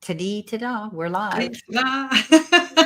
Ta-da, we're live.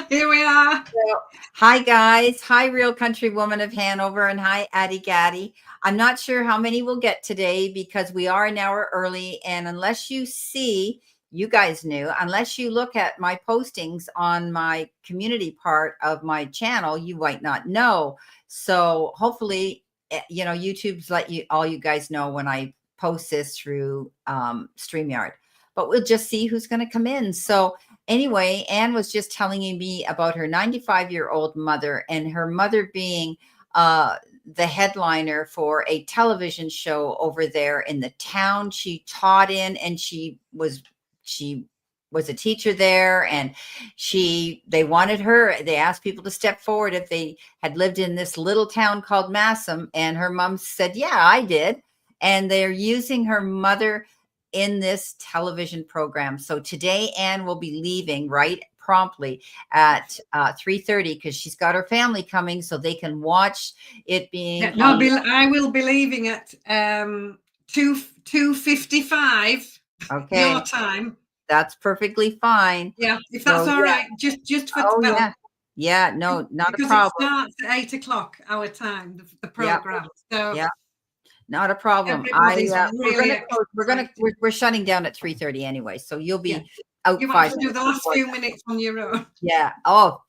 Here we are. So, hi, guys. Hi, Real Country Woman of Hanover, and hi, Addie Gaddy. I'm not sure how many we'll get today because we are an hour early. And unless you see, you guys knew, unless you look at my postings on my community part of my channel, you might not know. So hopefully, YouTube's let all you guys know when I post this through StreamYard. But we'll just see who's going to come in. So anyway, Anne was just telling me about her 95-year-old mother, and her mother being the headliner for a television show over there in the town she taught in, and she was a teacher there, and they wanted her. They asked people to step forward if they had lived in this little town called Massam, and her mom said, "Yeah, I did." And they're using her mother in this television program. So today Anne will be leaving right promptly at 3:30 because she's got her family coming so they can watch it being. Yeah, no, I will be leaving at 2:55. Okay. Your time. That's perfectly fine. Yeah, if that's all right. Just for yeah, no, not because a problem. It starts at 8 o'clock our time, the program. So yeah. Not a problem. We're shutting down at 3:30 anyway, so you'll be out. You want to do the last few minutes on your own? Yeah. Oh,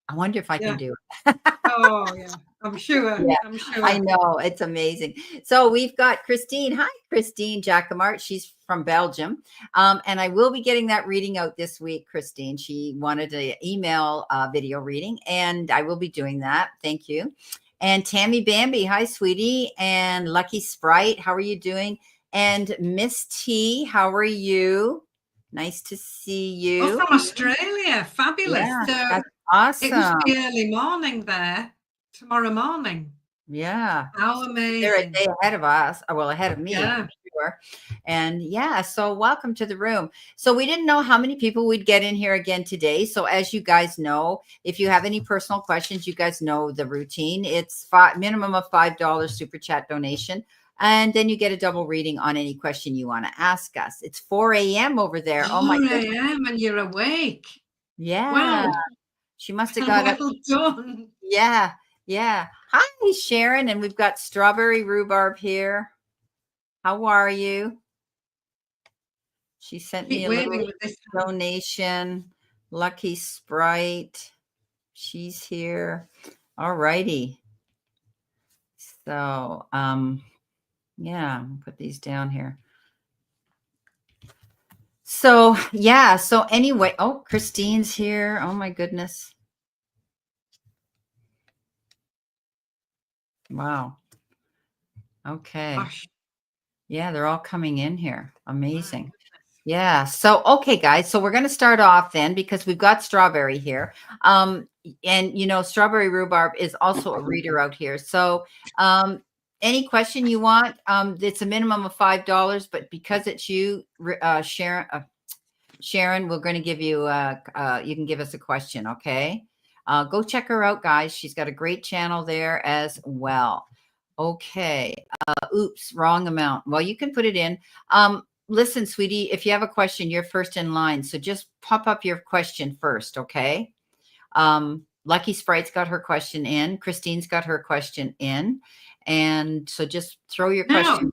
I wonder if I can do it. Oh yeah, I'm sure. Yeah, I'm sure. I know, it's amazing. So we've got Christine. Hi, Christine Jacquemart. She's from Belgium, and I will be getting that reading out this week. Christine, she wanted an email video reading, and I will be doing that. Thank you. And Tammy Bambi, hi, sweetie. And Lucky Sprite, how are you doing? And Miss T, how are you? Nice to see you. Oh, from Australia. Fabulous. Yeah, that's awesome. It must be early morning there tomorrow morning. Yeah. How amazing. They're a day ahead of us. Well, ahead of me. Yeah. Sure. And so welcome to the room. So we didn't know how many people we'd get in here again today. So as you guys know, if you have any personal questions, you guys know the routine. It's minimum of $5 super chat donation. And then you get a double reading on any question you want to ask us. It's 4 a.m. over there. Oh my goodness. 4 a.m. and you're awake. Yeah. Wow. She must have got well done. Yeah. Yeah. Hi, Sharon. And we've got Strawberry Rhubarb here. How are you? She sent me a little donation. Lucky Sprite. She's here. All righty. So, yeah, I'll put these down here. So, yeah. So anyway, oh, Christine's here. Oh my goodness. Wow. Okay. Gosh. Yeah, they're all coming in here. Amazing. Wow. Yeah. So, okay, guys. So we're going to start off then because we've got Strawberry here. And, Strawberry Rhubarb is also a reader out here. So any question you want, it's a minimum of $5, but because it's you, Sharon, we're going to give you, you can give us a question. Okay. Go check her out, guys. She's got a great channel there as well. Okay. Oops, wrong amount. Well, you can put it in. Listen, sweetie, if you have a question, you're first in line. So just pop up your question first. Okay. Lucky Sprite's got her question in. Christine's got her question in. And so just throw your question.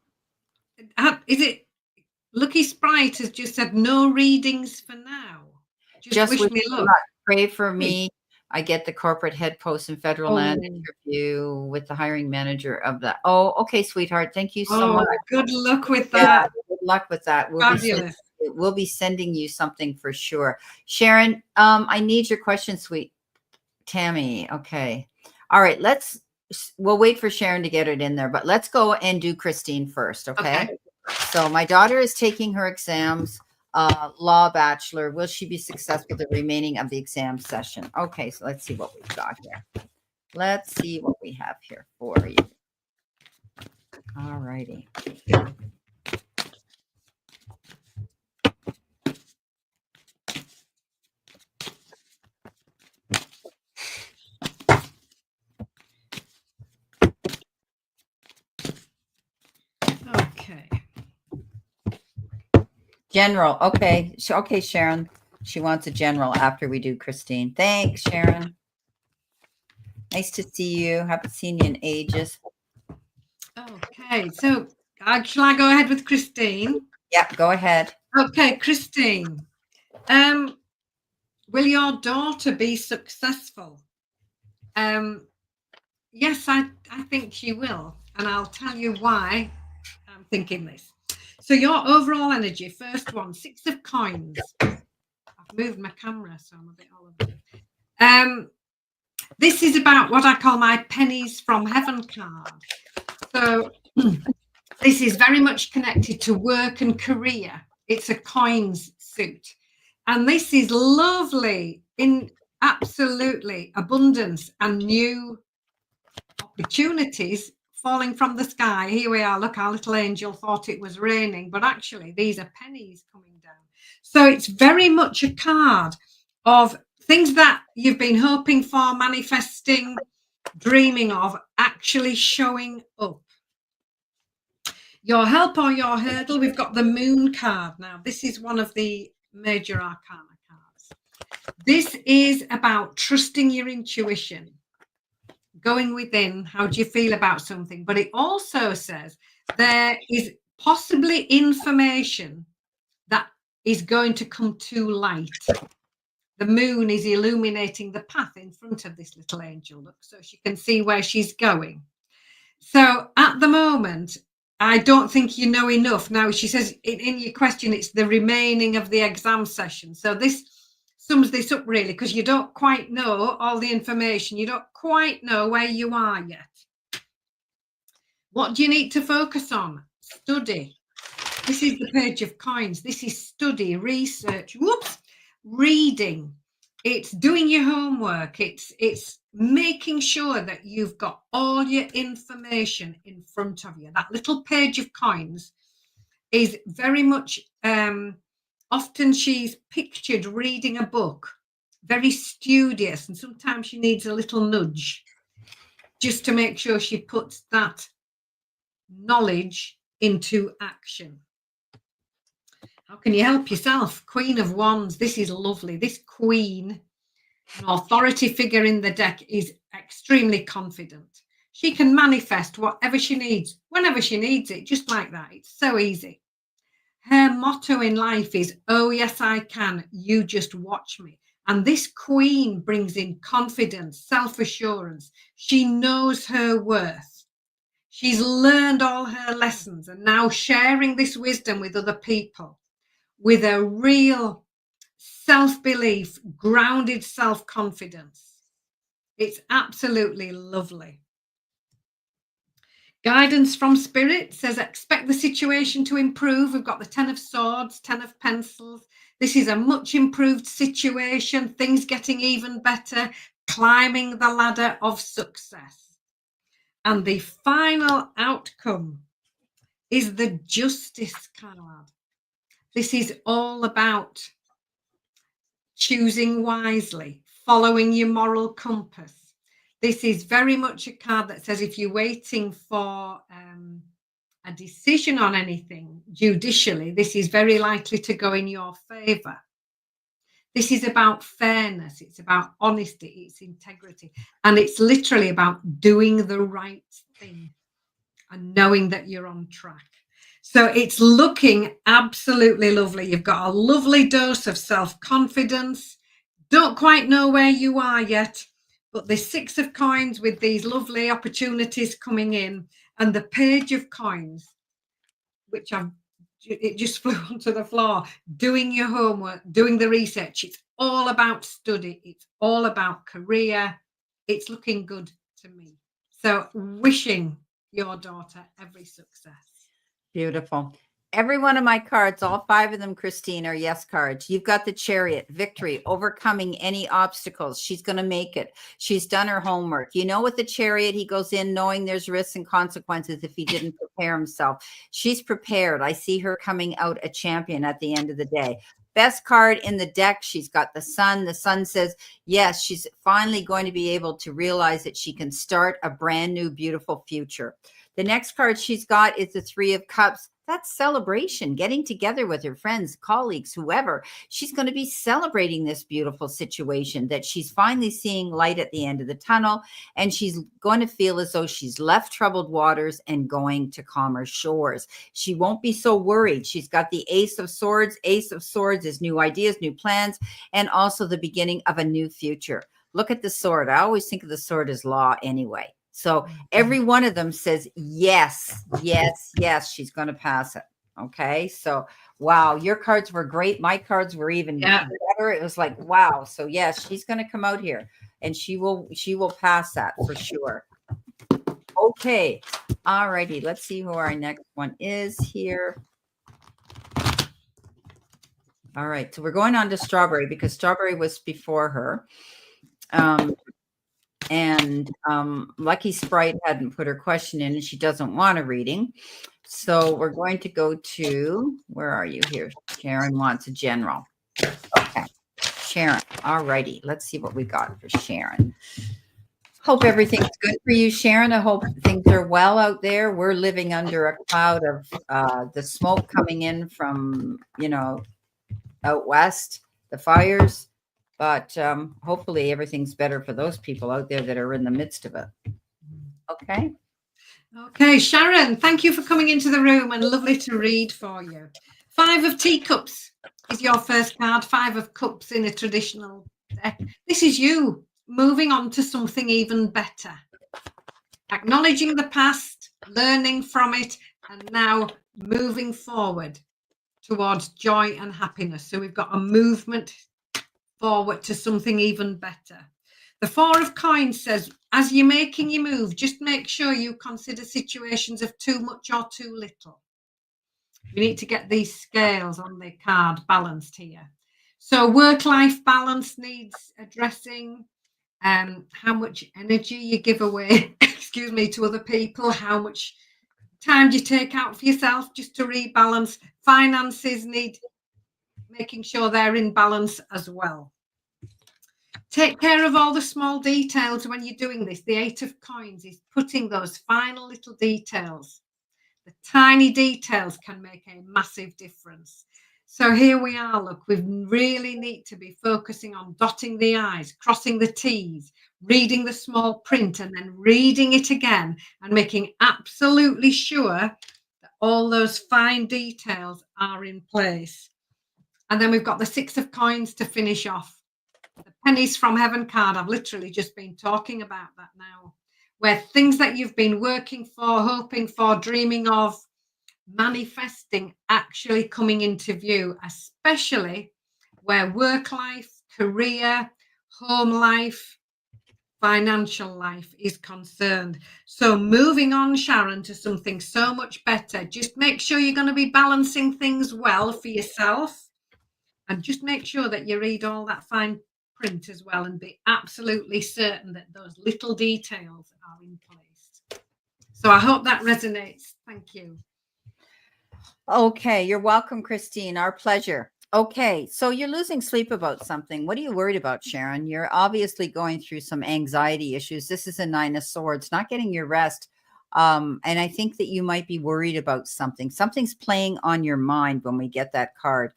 Is it Lucky Sprite has just said no readings for now. Just wish me luck. Pray for me. I get the corporate head post in federal land interview with the hiring manager of that. Oh, okay, sweetheart. Thank you so much. Good luck with that. Good luck with that. Fabulous. We'll be sending you something for sure. Sharon, I need your question, sweet Tammy. Okay. All right. We'll wait for Sharon to get it in there, but let's go and do Christine first. Okay. So my daughter is taking her exams. Law bachelor. Will she be successful the remaining of the exam session? Okay, so let's see what we've got here. Let's see what we have here for you. All righty. Okay. General. Okay. Okay, Sharon. She wants a general after we do Christine. Thanks, Sharon. Nice to see you. Haven't seen you in ages. Okay, so shall I go ahead with Christine? Yeah, go ahead. Okay, Christine. Will your daughter be successful? Yes, I think she will. And I'll tell you why I'm thinking this. So your overall energy, first one, 6 of coins. I've moved my camera, so I'm a bit all over. This is about what I call my pennies from heaven card. So this is very much connected to work and career. It's a coins suit. And this is lovely in absolutely abundance and new opportunities falling from the sky. Here we are. Look, our little angel thought it was raining, but actually these are pennies coming down. So it's very much a card of things that you've been hoping for, manifesting, dreaming of, actually showing up. Your help or your hurdle, we've got the moon card now. This is one of the major arcana cards. This is about trusting your intuition, going within. How do you feel about something? But it also says there is possibly information that is going to come to light. The moon is illuminating the path in front of this little angel, look, so she can see where she's going. So at the moment, I don't think you know enough. Now, she says in your question, it's the remaining of the exam session. So this sums this up really, because you don't quite know all the information. You don't quite know where you are yet. What do you need to focus on? Study. This is the page of coins. This is study, research, reading. It's doing your homework. It's making sure that you've got all your information in front of you. That little page of coins is very much, often she's pictured reading a book, very studious, and sometimes she needs a little nudge just to make sure she puts that knowledge into action. How can you help yourself? Queen of Wands. This is lovely. This queen, an authority figure in the deck, is extremely confident. She can manifest whatever she needs, whenever she needs it, just like that. It's so easy. Her motto in life is, oh, yes, I can. You just watch me. And this queen brings in confidence, self-assurance. She knows her worth. She's learned all her lessons and now sharing this wisdom with other people with a real self-belief, grounded self-confidence. It's absolutely lovely. Guidance from Spirit says, expect the situation to improve. We've got the 10 of Swords, 10 of Pencils. This is a much improved situation, things getting even better, climbing the ladder of success. And the final outcome is the Justice card. This is all about choosing wisely, following your moral compass. This is very much a card that says if you're waiting for a decision on anything judicially, this is very likely to go in your favor. This is about fairness. It's about honesty. It's integrity. And it's literally about doing the right thing and knowing that you're on track. So it's looking absolutely lovely. You've got a lovely dose of self-confidence. Don't quite know where you are yet, but the 6 of coins with these lovely opportunities coming in, and the page of coins, which it just flew onto the floor, doing your homework, doing the research. It's all about study. It's all about career. It's looking good to me. So wishing your daughter every success. Beautiful. Every one of my cards, all 5 of them, Christine, are yes cards. You've got the Chariot, victory, overcoming any obstacles. She's going to make it. She's done her homework. You know, with the Chariot, he goes in knowing there's risks and consequences if he didn't prepare himself. She's prepared. I see her coming out a champion at the end of the day. Best card in the deck, she's got the Sun. The Sun says, yes, she's finally going to be able to realize that she can start a brand new, beautiful future. The next card she's got is the 3 of Cups. That's celebration, getting together with her friends, colleagues, whoever. She's going to be celebrating this beautiful situation that she's finally seeing light at the end of the tunnel. And she's going to feel as though she's left troubled waters and going to calmer shores. She won't be so worried. She's got the Ace of Swords. Ace of Swords is new ideas, new plans, and also the beginning of a new future. Look at the sword. I always think of the sword as law anyway. So every one of them says, yes, yes, yes, she's going to pass it. Okay. So, wow, your cards were great. My cards were even better. It was like, wow. So yes, she's going to come out here and she will pass that for sure. Okay. All righty. Let's see who our next one is here. All right. So we're going on to Strawberry because Strawberry was before her. Lucky Sprite hadn't put her question in and she doesn't want a reading. So we're going to go to, where are you here? Sharon wants a general. Okay. Sharon. All righty. Let's see what we got for Sharon. Hope everything's good for you, Sharon. I hope things are well out there. We're living under a cloud of the smoke coming in from, out west, the fires. But hopefully everything's better for those people out there that are in the midst of it. Okay. Okay, Sharon, thank you for coming into the room and lovely to read for you. 5 of Teacups is your first card. 5 of Cups in a traditional deck. This is you moving on to something even better. Acknowledging the past, learning from it, and now moving forward towards joy and happiness. So we've got a movement forward to something even better. The 4 of Coins says, as you're making your move, just make sure you consider situations of too much or too little. We need to get these scales on the card balanced here. So work-life balance needs addressing. How much energy you give away, to other people, how much time do you take out for yourself just to rebalance. Finances need making sure they're in balance as well. Take care of all the small details when you're doing this. The 8 of Coins is putting those final little details. The tiny details can make a massive difference. So here we are, look, we really need to be focusing on dotting the I's, crossing the T's, reading the small print and then reading it again and making absolutely sure that all those fine details are in place. And then we've got the 6 of Coins to finish off. The Pennies from Heaven card, I've literally just been talking about that now, where things that you've been working for, hoping for, dreaming of, manifesting actually coming into view, especially where work life, career, home life, financial life is concerned. So moving on, Sharon, to something so much better. Just make sure you're going to be balancing things well for yourself and just make sure that you read all that fine print as well and be absolutely certain that those little details are in place. So I hope that resonates. Thank you. Okay, you're welcome, Christine. Our pleasure. Okay, so you're losing sleep about something. What are you worried about, Sharon? You're obviously going through some anxiety issues. This is a 9 of Swords, not getting your rest. And I think that you might be worried about something. Something's playing on your mind when we get that card.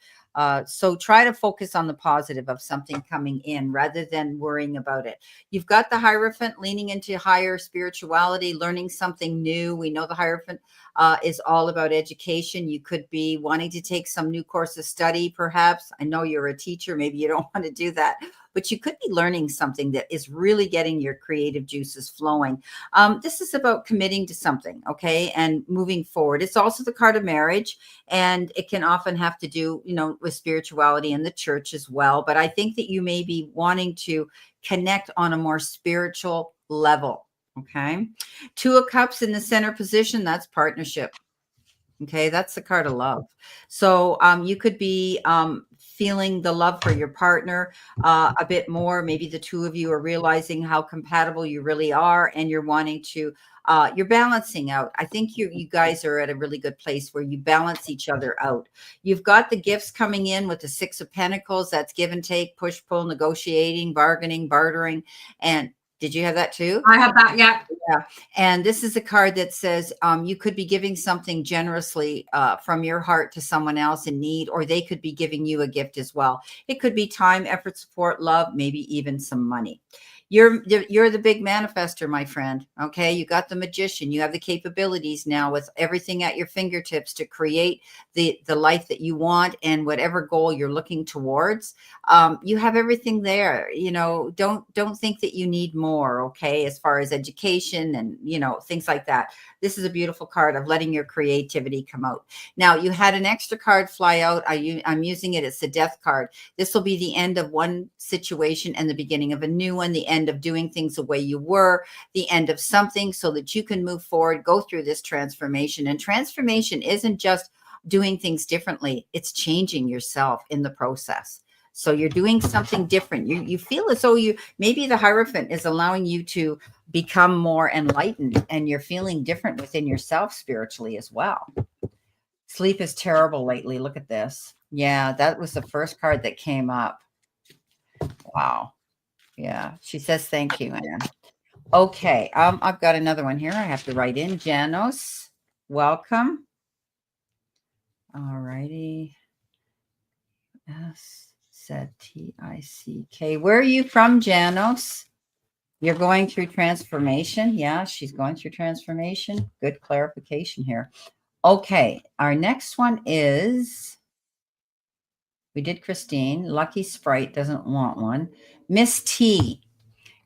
So try to focus on the positive of something coming in rather than worrying about it. You've got the Hierophant leaning into higher spirituality, learning something new. We know the Hierophant is all about education. You could be wanting to take some new course of study, perhaps. I know you're a teacher. Maybe you don't want to do that, but you could be learning something that is really getting your creative juices flowing. This is about committing to something, okay, and moving forward. It's also the card of marriage, and it can often have to do, with spirituality and the church as well. But I think that you may be wanting to connect on a more spiritual level, okay? 2 of Cups in the center position, that's partnership. Okay, that's the card of love. So you could be feeling the love for your partner a bit more. Maybe the 2 of you are realizing how compatible you really are, and you're wanting to, you're balancing out. I think you guys are at a really good place where you balance each other out. You've got the gifts coming in with the 6 of Pentacles. That's give and take, push, pull, negotiating, bargaining, bartering, and Did you have that too? I have that, yeah. Yeah. And this is a card that says you could be giving something generously from your heart to someone else in need, or they could be giving you a gift as well. It could be time, effort, support, love, maybe even some money. You're the big manifester, my friend. Okay. You got the magician. You have the capabilities now with everything at your fingertips to create the life that you want and whatever goal you're looking towards. You have everything there. You know, don't think that you need more. Okay. As far as education and, you know, things like that. This is a beautiful card of letting your creativity come out. Now you had an extra card fly out. I'm using it. It's the death card. This will be the end of one situation and the beginning of a new one, the end of doing things the way you were, the end of something so that you can move forward, go through this transformation. And transformation isn't just doing things differently. It's changing yourself in the process. So you're doing something different. You feel as though maybe the Hierophant is allowing you to become more enlightened, and you're feeling different within yourself spiritually as well. Sleep is terrible lately. Look at this. Yeah, that was the first card that came up. Wow. Yeah. She says, thank you, Anne. Okay. I've got another one here. I have to write in. Janos, welcome. All righty. S-Z-T-I-C-K. Where are you from, Janos? You're going through transformation. Yeah, she's going through transformation. Good clarification here. Okay. Our next one is, we did Christine. Lucky Sprite doesn't want one. Miss T,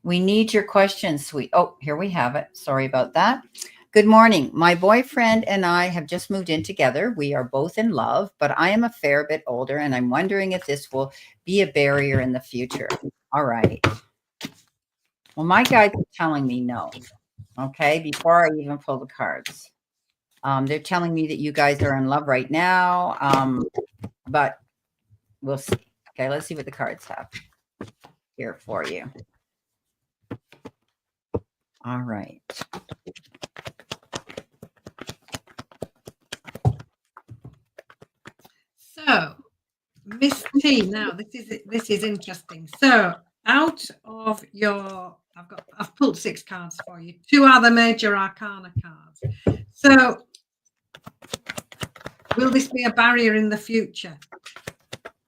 we need your question, sweet. Oh, here we have it. Sorry about that. Good morning. My boyfriend and I have just moved in together. We are both in love, but I am a fair bit older, and I'm wondering if this will be a barrier in the future. All right. Well, my guides are telling me no. Okay, before I even pull the cards. They're telling me that you guys are in love right now, but we'll see. Okay, let's see what the cards have here for you. All right. So, Miss T, now this is interesting. So, out of your, I've pulled 6 cards for you. 2 are the major arcana cards. So, will this be a barrier in the future?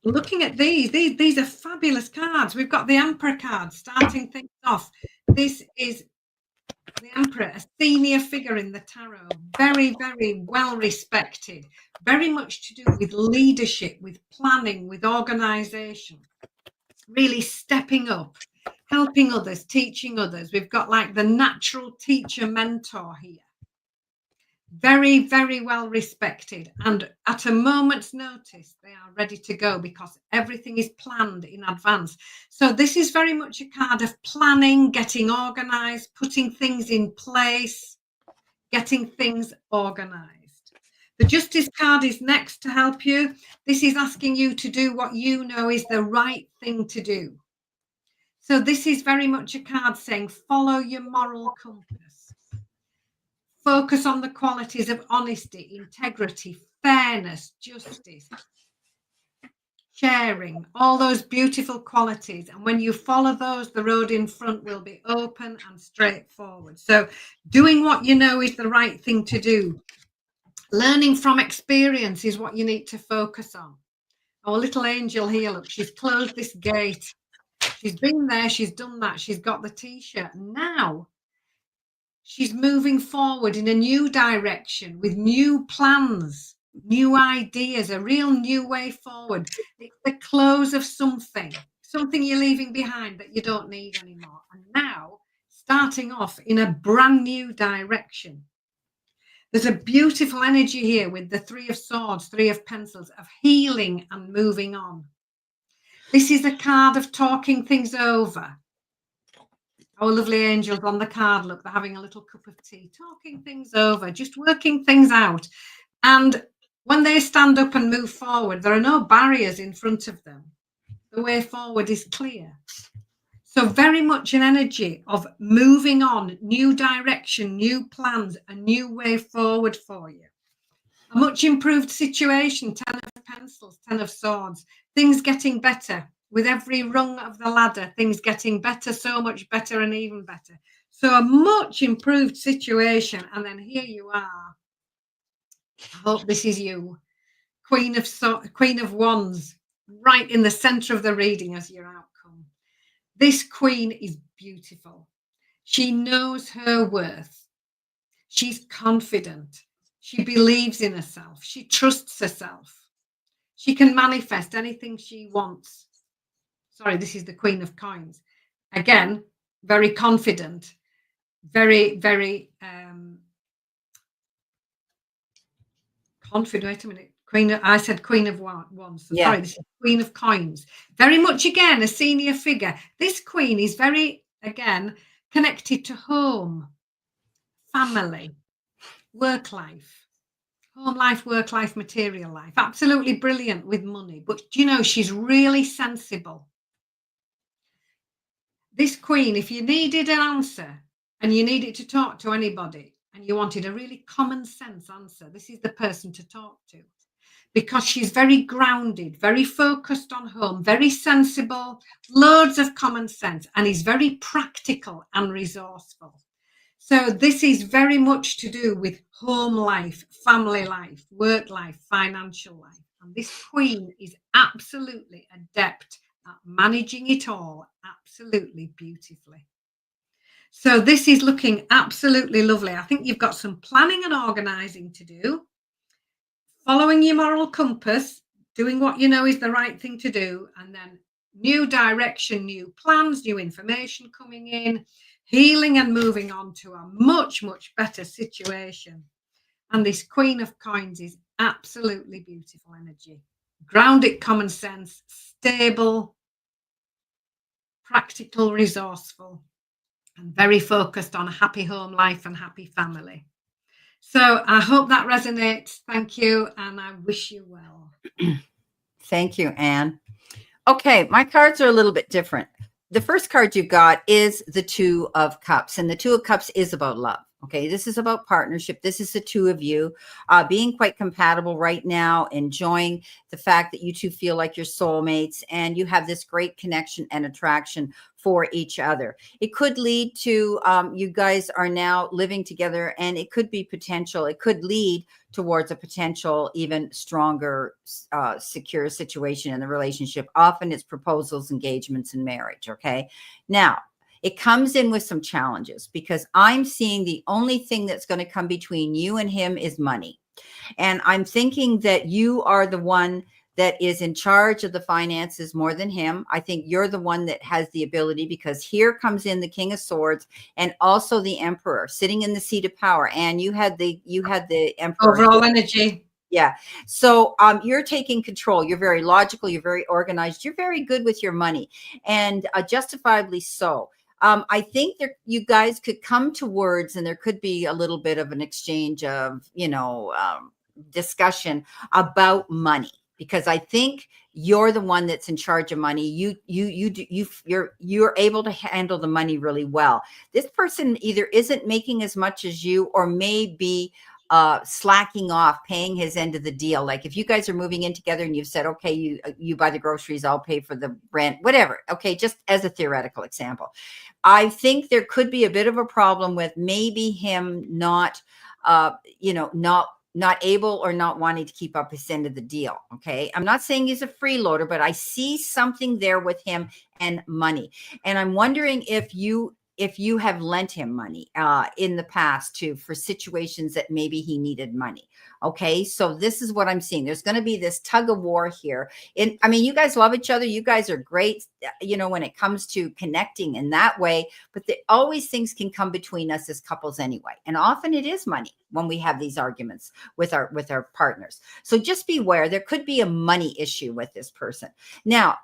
Looking at these are fabulous cards. We've got the Emperor card starting things off. This is the Emperor, a senior figure in the tarot, very, very well respected, very much to do with leadership, with planning, with organization, really stepping up, helping others, teaching others. We've got like the natural teacher mentor here. Very, very well respected, and at a moment's notice they are ready to go because everything is planned in advance. So this is very much a card of planning, getting organized, putting things in place, getting things organized. The Justice card is next to help you. This is asking you to do what you know is the right thing to do. So this is very much a card saying follow your moral compass. Focus on the qualities of honesty, integrity, fairness, justice, sharing, all those beautiful qualities. And when you follow those, the road in front will be open and straightforward. So doing what you know is the right thing to do. Learning from experience is what you need to focus on. Our little angel here, look, she's closed this gate. She's been there, she's done that, she's got the T-shirt. Now, she's moving forward in a new direction with new plans, new ideas, a real new way forward. It's the close of something you're leaving behind that you don't need anymore. And now, starting off in a brand new direction. There's a beautiful energy here with the 3 of Swords, 3 of Pentacles, of healing and moving on. This is a card of talking things over. Our lovely angels on the card, look, they're having a little cup of tea, talking things over, just working things out. And when they stand up and move forward, there are no barriers in front of them. The way forward is clear. So very much an energy of moving on, new direction, new plans, a new way forward for you. A much improved situation, 10 of Pentacles, 10 of Swords, things getting better, with every rung of the ladder, things getting better, so much better and even better. So a much improved situation. And then here you are. I hope this is you. Queen of Wands, right in the center of the reading as your outcome. This queen is beautiful. She knows her worth. She's confident. She believes in herself. She trusts herself. She can manifest anything she wants. Sorry, this is the Queen of Coins. Again, very confident, very, very confident. Wait a minute. I said Queen of Wands. So sorry, this is Queen of Coins. Very much, again, a senior figure. This queen is very, again, connected to home, family, work life, home life, work life, material life. Absolutely brilliant with money. But, you know, she's really sensible. This queen, if you needed an answer and you needed to talk to anybody and you wanted a really common sense answer, this is the person to talk to, because she's very grounded, very focused on home, very sensible, loads of common sense, and is very practical and resourceful. So this is very much to do with home life, family life, work life, financial life. And this queen is absolutely adept at managing it all absolutely beautifully. So this is looking absolutely lovely. I think you've got some planning and organizing to do, following your moral compass, doing what you know is the right thing to do, and then new direction, new plans, new information coming in, healing and moving on to a much, much better situation. And this Queen of Coins is absolutely beautiful energy. Grounded common sense, stable, practical, resourceful, and very focused on a happy home life and happy family. So I hope that resonates. Thank you. And I wish you well. Thank you, Anne. Okay, my cards are a little bit different. The first card you got is the Two of Cups, and the Two of Cups is about love. Okay, this is about partnership. This is the two of you being quite compatible right now, enjoying the fact that you two feel like you're soulmates and you have this great connection and attraction for each other. It could lead to you guys are now living together, and it could be potential. It could lead towards a potential even stronger, secure situation in the relationship. Often it's proposals, engagements, and marriage. Okay, now it comes in with some challenges because I'm seeing the only thing that's going to come between you and him is money. And I'm thinking that you are the one that is in charge of the finances more than him. I think you're the one that has the ability, because here comes in the King of Swords and also the Emperor sitting in the seat of power. And you had the Emperor. Overall energy. Yeah. So you're taking control. You're very logical. You're very organized. You're very good with your money, and justifiably so. I think you guys could come to words, and there could be a little bit of an exchange of, discussion about money, because I think you're the one that's in charge of money. You're able to handle the money really well. This person either isn't making as much as you, or may be slacking off paying his end of the deal. Like if you guys are moving in together and you've said, okay, you buy the groceries, I'll pay for the rent, whatever. Okay. Just as a theoretical example, I think there could be a bit of a problem with maybe him not able or not wanting to keep up his end of the deal. Okay. I'm not saying he's a freeloader, but I see something there with him and money. And I'm wondering if you have lent him money in the past for situations that maybe he needed money. Okay. So this is what I'm seeing. There's going to be this tug of war here. You guys love each other. You guys are great, when it comes to connecting in that way, but always things can come between us as couples anyway. And often it is money when we have these arguments with our partners. So just beware. There could be a money issue with this person. Now,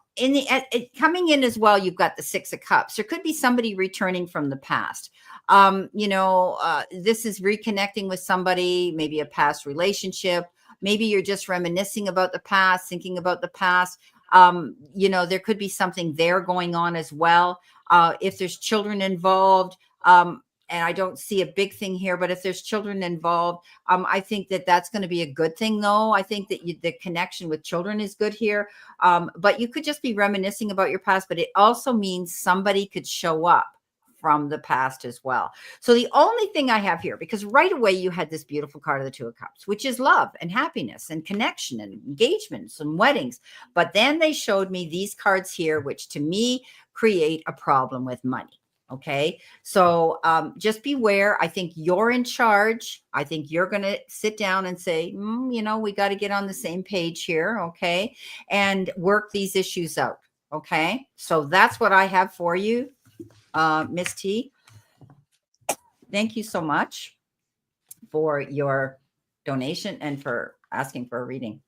coming in as well, you've got the Six of Cups. There could be somebody returning from the past. This is reconnecting with somebody, maybe a past relationship. Maybe you're just reminiscing about the past, thinking about the past. There could be something there going on as well. If there's children involved, and I don't see a big thing here, but if there's children involved, I think that that's going to be a good thing, though. I think that the connection with children is good here. But you could just be reminiscing about your past, but it also means somebody could show up from the past as well. So the only thing I have here, because right away you had this beautiful card of the Two of Cups, which is love and happiness and connection and engagements and weddings. But then they showed me these cards here, which to me create a problem with money. Okay. So just beware. I think you're in charge. I think you're going to sit down and say, we got to get on the same page here. Okay. And work these issues out. Okay. So that's what I have for you. Miss T, thank you so much for your donation and for asking for a reading.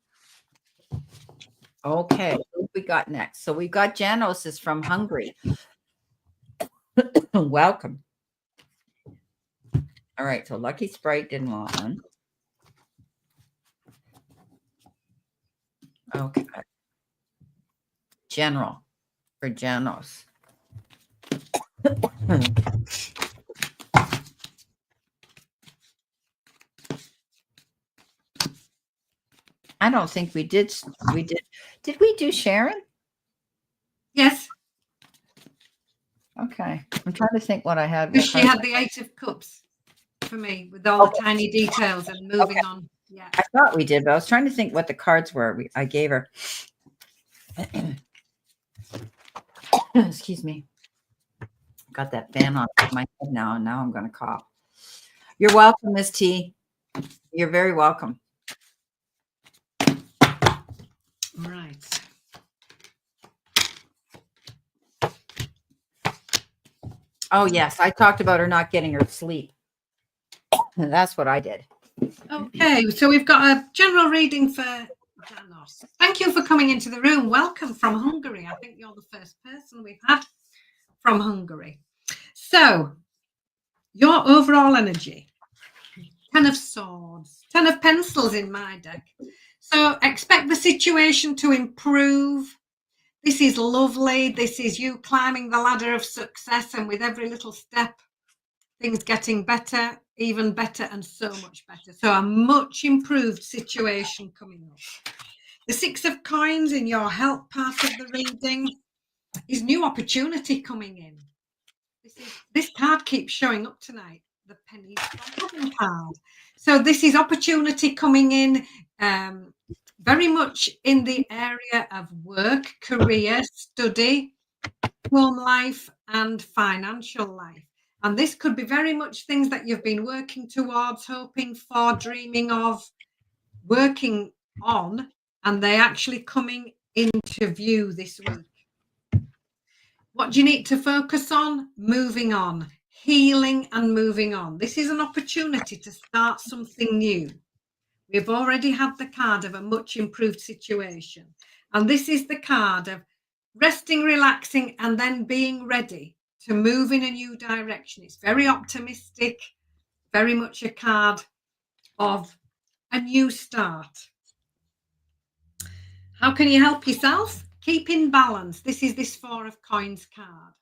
Okay, what we got next? So we've got Janos is from Hungary. Welcome. All right, so Lucky Sprite didn't want one. Okay. General for Janos. I don't think we did. Did we do Sharon? Yes. Okay. I'm trying to think what I had. Because she had the Eight of Cups for me with all the tiny details and moving on. Yeah. I thought we did, but I was trying to think what the cards were I gave her. Excuse me. Got that fan on my head now, and now I'm going to cough. You're welcome, Miss T. You're very welcome. Right. Oh, yes. I talked about her not getting her sleep. That's what I did. Okay. So we've got a general reading for Janos. Thank you for coming into the room. Welcome from Hungary. I think you're the first person we've had from Hungary. So your overall energy, 10 of Swords, 10 of Pencils in my deck. So expect the situation to improve. This is lovely. This is you climbing the ladder of success, and with every little step, things getting better, even better, and so much better. So a much improved situation coming up. The Six of Coins in your help part of the reading is new opportunity coming in. This card keeps showing up tonight, the Penny card. So this is opportunity coming in, very much in the area of work, career, study, home life, and financial life. And this could be very much things that you've been working towards, hoping for, dreaming of, working on, and they're actually coming into view this week. What do you need to focus on? Moving on, healing and moving on. This is an opportunity to start something new. We've already had the card of a much improved situation. And this is the card of resting, relaxing, and then being ready to move in a new direction. It's very optimistic, very much a card of a new start. How can you help yourself? Keep in balance. This is this Four of Coins card.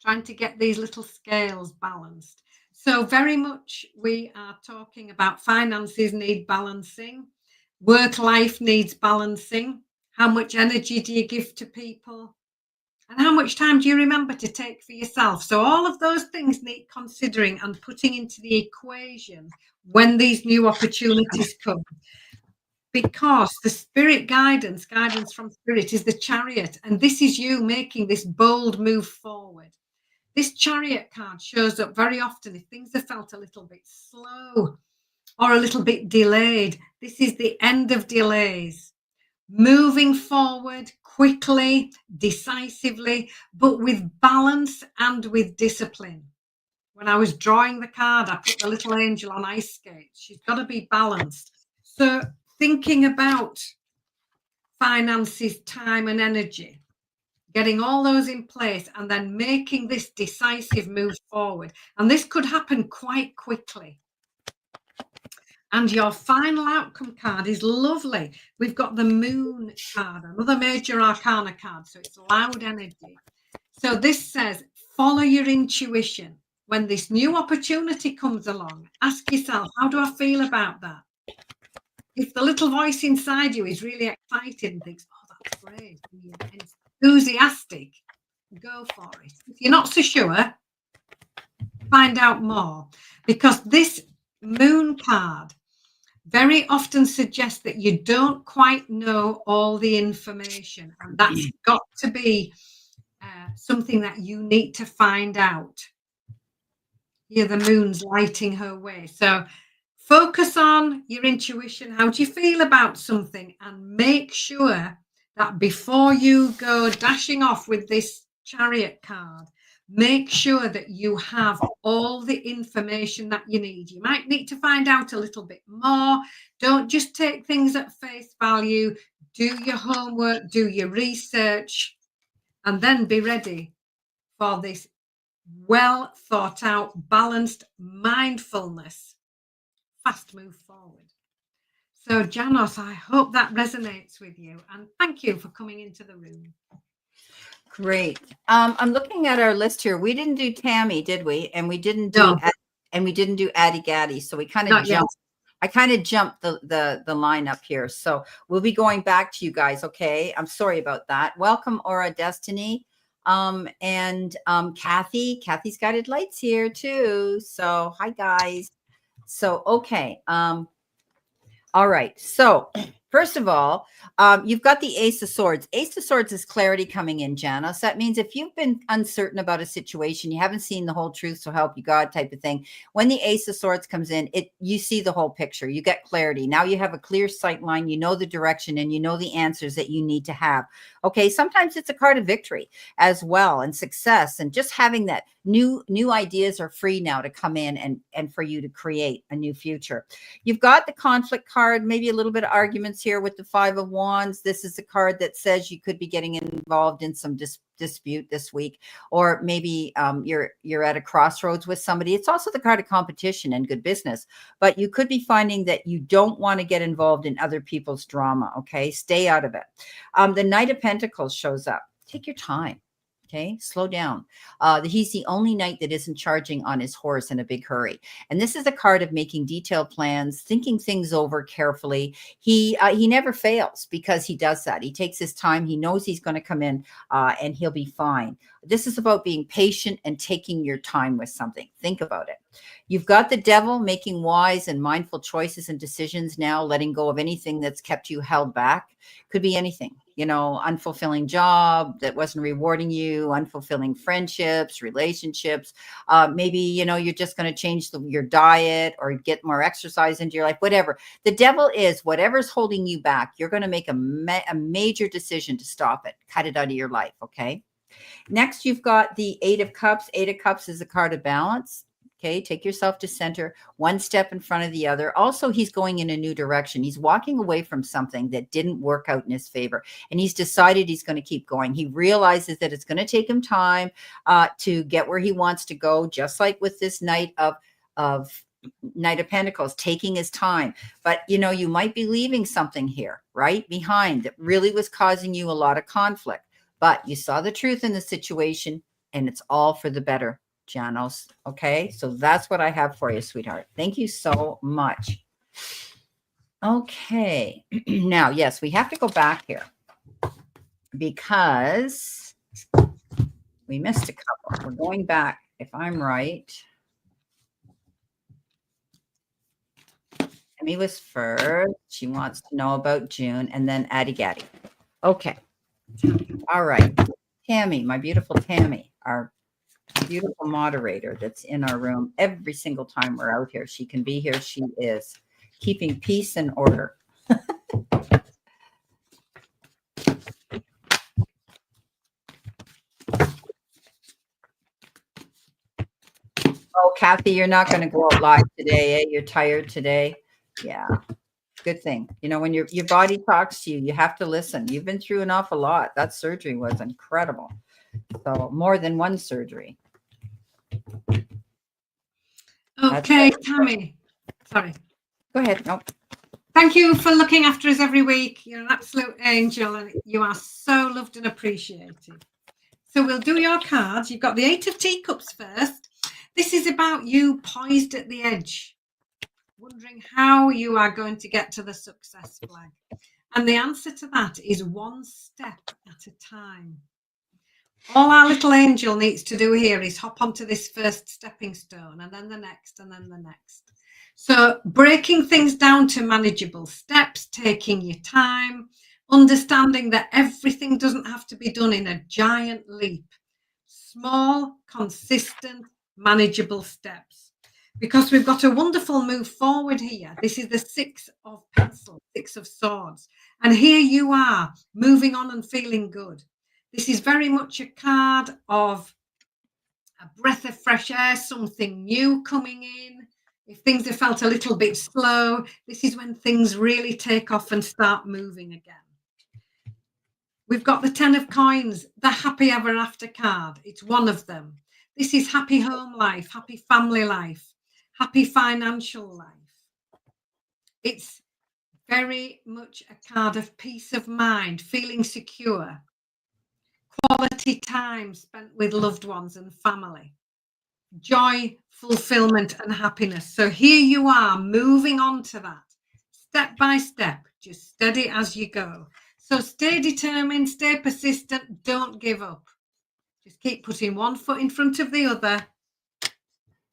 Trying to get these little scales balanced. So very much we are talking about finances need balancing. Work life needs balancing. How much energy do you give to people? And how much time do you remember to take for yourself? So all of those things need considering and putting into the equation when these new opportunities come. Because the spirit guidance from spirit is the Chariot. And this is you making this bold move forward. This Chariot card shows up very often if things have felt a little bit slow or a little bit delayed. This is the end of delays. Moving forward quickly, decisively, but with balance and with discipline. When I was drawing the card, I put the little angel on ice skates. She's got to be balanced. So thinking about finances, time and energy, getting all those in place and then making this decisive move forward. And this could happen quite quickly. And your final outcome card is lovely. We've got the Moon card, another major arcana card. So it's loud energy. So this says, follow your intuition. when this new opportunity comes along, ask yourself, how do I feel about that? If the little voice inside you is really excited and thinks, oh, that's great, and you're enthusiastic, go for it. If you're not so sure, find out more, because this moon card very often suggests that you don't quite know all the information, and that's got to be something that you need to find out. Here, the moon's lighting her way. So focus on your intuition. How do you feel about something? And make sure that before you go dashing off with this Chariot card, make sure that you have all the information that you need. You might need to find out a little bit more. Don't just take things at face value. Do your homework, do your research, and then be ready for this well thought out, balanced mindfulness, fast move forward. So, Janos, I hope that resonates with you, and thank you for coming into the room. Great. I'm looking at our list here. We didn't do Tammy, did we? And we didn't do Addie Gaddy. So we kind of jumped. I kind of jumped the line up here. So we'll be going back to you guys. Okay. I'm sorry about that. Welcome, Aura Destiny. And Kathy's Guided Lights here too. So hi guys. So, okay. All right. So first of all, you've got the Ace of Swords. Ace of Swords is clarity coming in, Janice. That means if you've been uncertain about a situation, you haven't seen the whole truth, so help you God type of thing. When the Ace of Swords comes in, you see the whole picture. You get clarity. Now you have a clear sight line. You know the direction and you know the answers that you need to have. Okay. Sometimes it's a card of victory as well, and success, and just having that new ideas are free now to come in and for you to create a new future. You've got the conflict card, maybe a little bit of arguments here with the Five of Wands. This is a card that says you could be getting involved in some dispute this week, or maybe you're at a crossroads with somebody. It's also the card of competition and good business, but you could be finding that you don't want to get involved in other people's drama. Okay, stay out of it. The Knight of Pentacles shows up. Take your time. Okay, slow down. He's the only knight that isn't charging on his horse in a big hurry. And this is a card of making detailed plans, thinking things over carefully. He never fails because he does that. He takes his time. He knows he's going to come in and he'll be fine. This is about being patient and taking your time with something. Think about it. You've got the Devil, making wise and mindful choices and decisions now, letting go of anything that's kept you held back. Could be anything, unfulfilling job that wasn't rewarding you, unfulfilling friendships, relationships. Maybe, you're just going to change your diet or get more exercise into your life, whatever. The Devil is whatever's holding you back. You're going to make a major decision to stop it, cut it out of your life. Okay. Next, you've got the Eight of Cups. Eight of Cups is a card of balance. Okay, take yourself to center, one step in front of the other. Also, he's going in a new direction. He's walking away from something that didn't work out in his favor, and he's decided he's going to keep going. He realizes that it's going to take him time to get where he wants to go, just like with this Knight of Pentacles, taking his time. But, you might be leaving something here, right, behind that really was causing you a lot of conflict. But you saw the truth in the situation, and it's all for the better. Janos. Okay, so that's what I have for you, sweetheart. Thank you so much. Okay, now, yes, we have to go back here because we missed a couple. We're going back, if I'm right. Emmy was first. She wants to know about June, and then Addie Gaddy. Okay, all right. Tammy, my beautiful Tammy, our beautiful moderator that's in our room every single time we're out here. She can be here. She is keeping peace and order. Oh, Kathy, you're not going to go out live today. Eh? You're tired today. Yeah. Good thing. When your body talks to you, you have to listen. You've been through an awful lot. That surgery was incredible. So more than one surgery. Okay, Tammy. Sorry. Go ahead. Nope. Thank you for looking after us every week. You're an absolute angel, and you are so loved and appreciated. So we'll do your cards. You've got the Eight of Teacups first. This is about you poised at the edge, wondering how you are going to get to the success flag. And the answer to that is one step at a time. All our little angel needs to do here is hop onto this first stepping stone, and then the next, and then the next. So breaking things down to manageable steps, taking your time, understanding that everything doesn't have to be done in a giant leap. Small, consistent, manageable steps. Because we've got a wonderful move forward here. This is the 6 of Pentacles, 6 of Swords. And here you are, moving on and feeling good. This is very much a card of a breath of fresh air, something new coming in. If things have felt a little bit slow, this is when things really take off and start moving again. We've got the 10 of Coins, the happy ever after card. It's one of them. This is happy home life, happy family life, happy financial life. It's very much a card of peace of mind, feeling secure, quality time spent with loved ones and family, joy, fulfillment, and happiness. So here you are, moving on to that, step by step, just steady as you go. So stay determined, stay persistent, don't give up. Just keep putting one foot in front of the other.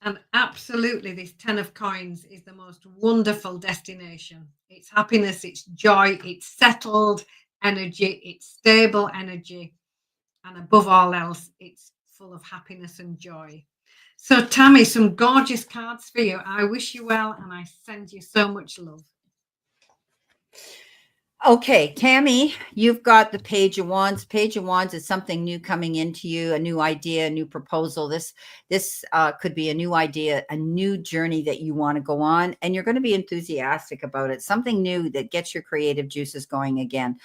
And absolutely, this 10 of Coins is the most wonderful destination. It's happiness, it's joy, it's settled energy, it's stable energy. And above all else, it's full of happiness and joy. So Tammy, some gorgeous cards for you. I wish you well, and I send you so much love. Okay, Tammy, you've got the Page of Wands. Page of Wands is something new coming into you, a new idea, a new proposal. This could be a new idea, a new journey that you want to go on, and you're going to be enthusiastic about it. Something new that gets your creative juices going again.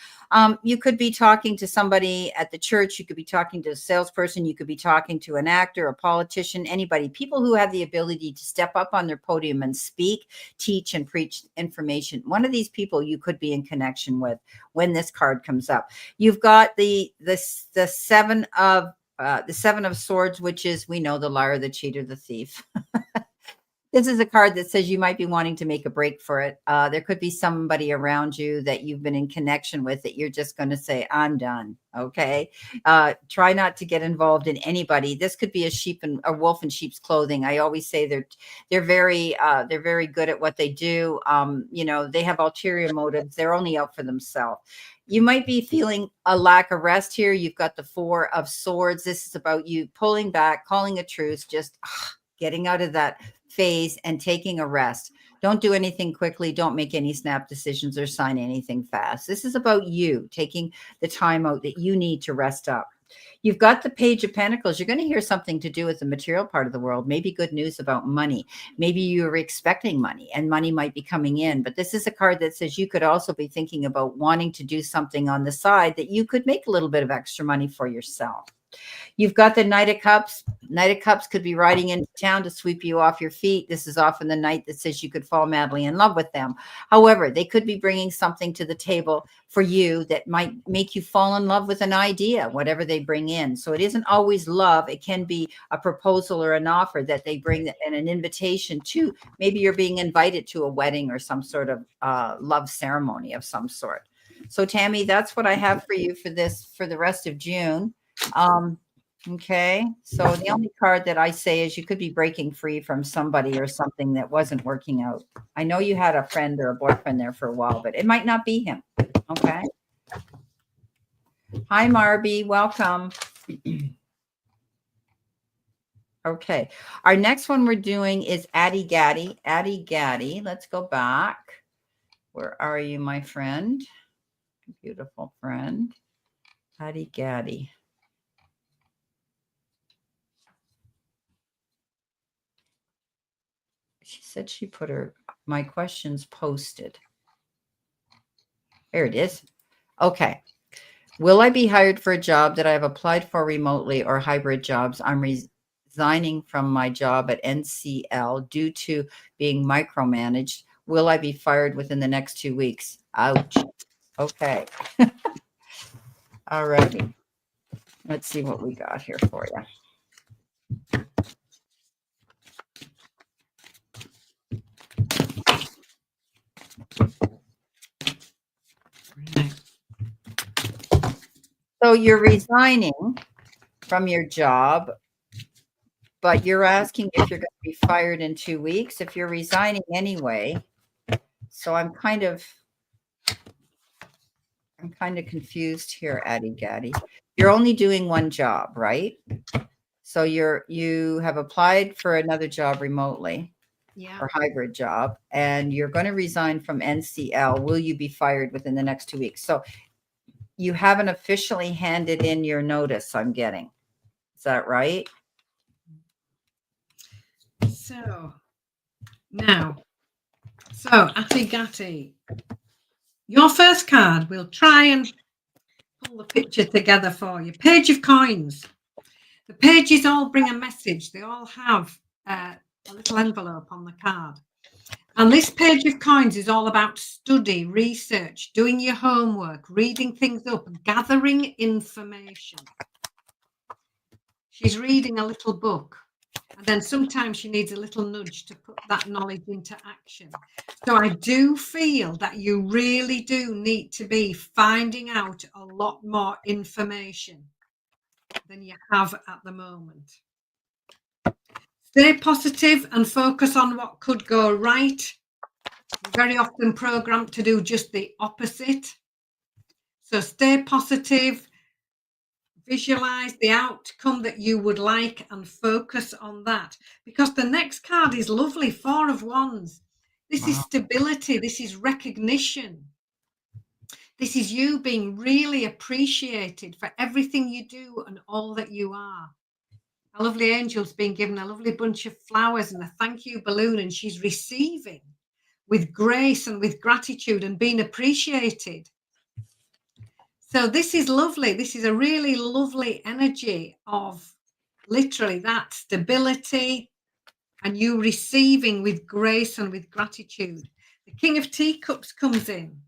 You could be talking to somebody at the church. You could be talking to a salesperson. You could be talking to an actor, a politician, anybody. People who have the ability to step up on their podium and speak, teach, and preach information. One of these people you could be in connection with when this card comes up. You've got the seven of Swords, which is, we know, the liar, the cheater, the thief. This is a card that says you might be wanting to make a break for it. There could be somebody around you that you've been in connection with that you're just going to say, I'm done. Okay. Try not to get involved in anybody. This could be a wolf in sheep's clothing. I always say they're very good at what they do. They have ulterior motives. They're only out for themselves. You might be feeling a lack of rest here. You've got the 4 of Swords. This is about you pulling back, calling a truce, just getting out of that phase and taking a rest. Don't do anything quickly. Don't make any snap decisions or sign anything fast. This is about you taking the time out that you need to rest up. You've got the Page of Pentacles. You're going to hear something to do with the material part of the world. Maybe good news about money. Maybe you're expecting money and money might be coming in. But this is a card that says you could also be thinking about wanting to do something on the side that you could make a little bit of extra money for yourself. You've got the Knight of Cups. Knight of Cups could be riding into town to sweep you off your feet. This is often the night that says you could fall madly in love with them. However, they could be bringing something to the table for you that might make you fall in love with an idea, whatever they bring in. So it isn't always love. It can be a proposal or an offer that they bring and an invitation to. Maybe you're being invited to a wedding or some sort of love ceremony of some sort. So Tammy, that's what I have for you for the rest of June. Okay, so the only card that I say is you could be breaking free from somebody or something that wasn't working out. I know you had a friend or a boyfriend there for a while, but it might not be him. Okay. Hi, Marby. Welcome. Okay. Our next one we're doing is Addie Gaddy. Addie Gaddy. Let's go back. Where are you, my friend? Beautiful friend. Addie Gaddy. She said she put my questions posted. There it is. Okay. Will I be hired for a job that I have applied for remotely or hybrid jobs? I'm resigning from my job at NCL due to being micromanaged. Will I be fired within the next 2 weeks? Ouch. Okay. All righty. Let's see what we got here for you. So you're resigning from your job, but you're asking if you're going to be fired in 2 weeks, if you're resigning anyway. So I'm kind of confused here, Addie Gaddy. You're only doing one job, right? So you have applied for another job remotely. Yeah. Or hybrid job, and you're going to resign from NCL. Will you be fired within the next 2 weeks? So you haven't officially handed in your notice, I'm getting. Is that right? So now, Atigati, your first card, we'll try and pull the picture together for you. Page of Coins. The pages all bring a message. They all have a little envelope on the card. And this Page of Coins is all about study, research, doing your homework, reading things up, gathering information. She's reading a little book, and then sometimes she needs a little nudge to put that knowledge into action. So I do feel that you really do need to be finding out a lot more information than you have at the moment. Stay positive and focus on what could go right. You're very often programmed to do just the opposite. So stay positive, visualize the outcome that you would like and focus on that. Because the next card is lovely, Four of Wands. This is stability. This is recognition. This is you being really appreciated for everything you do and all that you are. A lovely angel's been given a lovely bunch of flowers and a thank you balloon, and she's receiving with grace and with gratitude and being appreciated. So this is lovely. This is a really lovely energy of literally that stability and you receiving with grace and with gratitude. The King of Teacups comes in.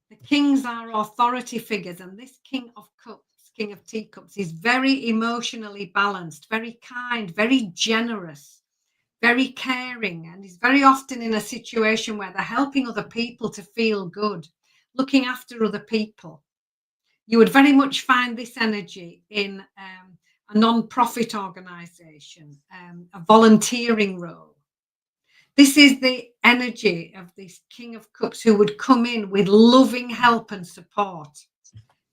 The kings are authority figures, and this King of Cups, King of Teacups, is very emotionally balanced, very kind, very generous, very caring, and is very often in a situation where they're helping other people to feel good, looking after other people. You would very much find this energy in a non-profit organization, a volunteering role. This is the energy of this King of Cups who would come in with loving help and support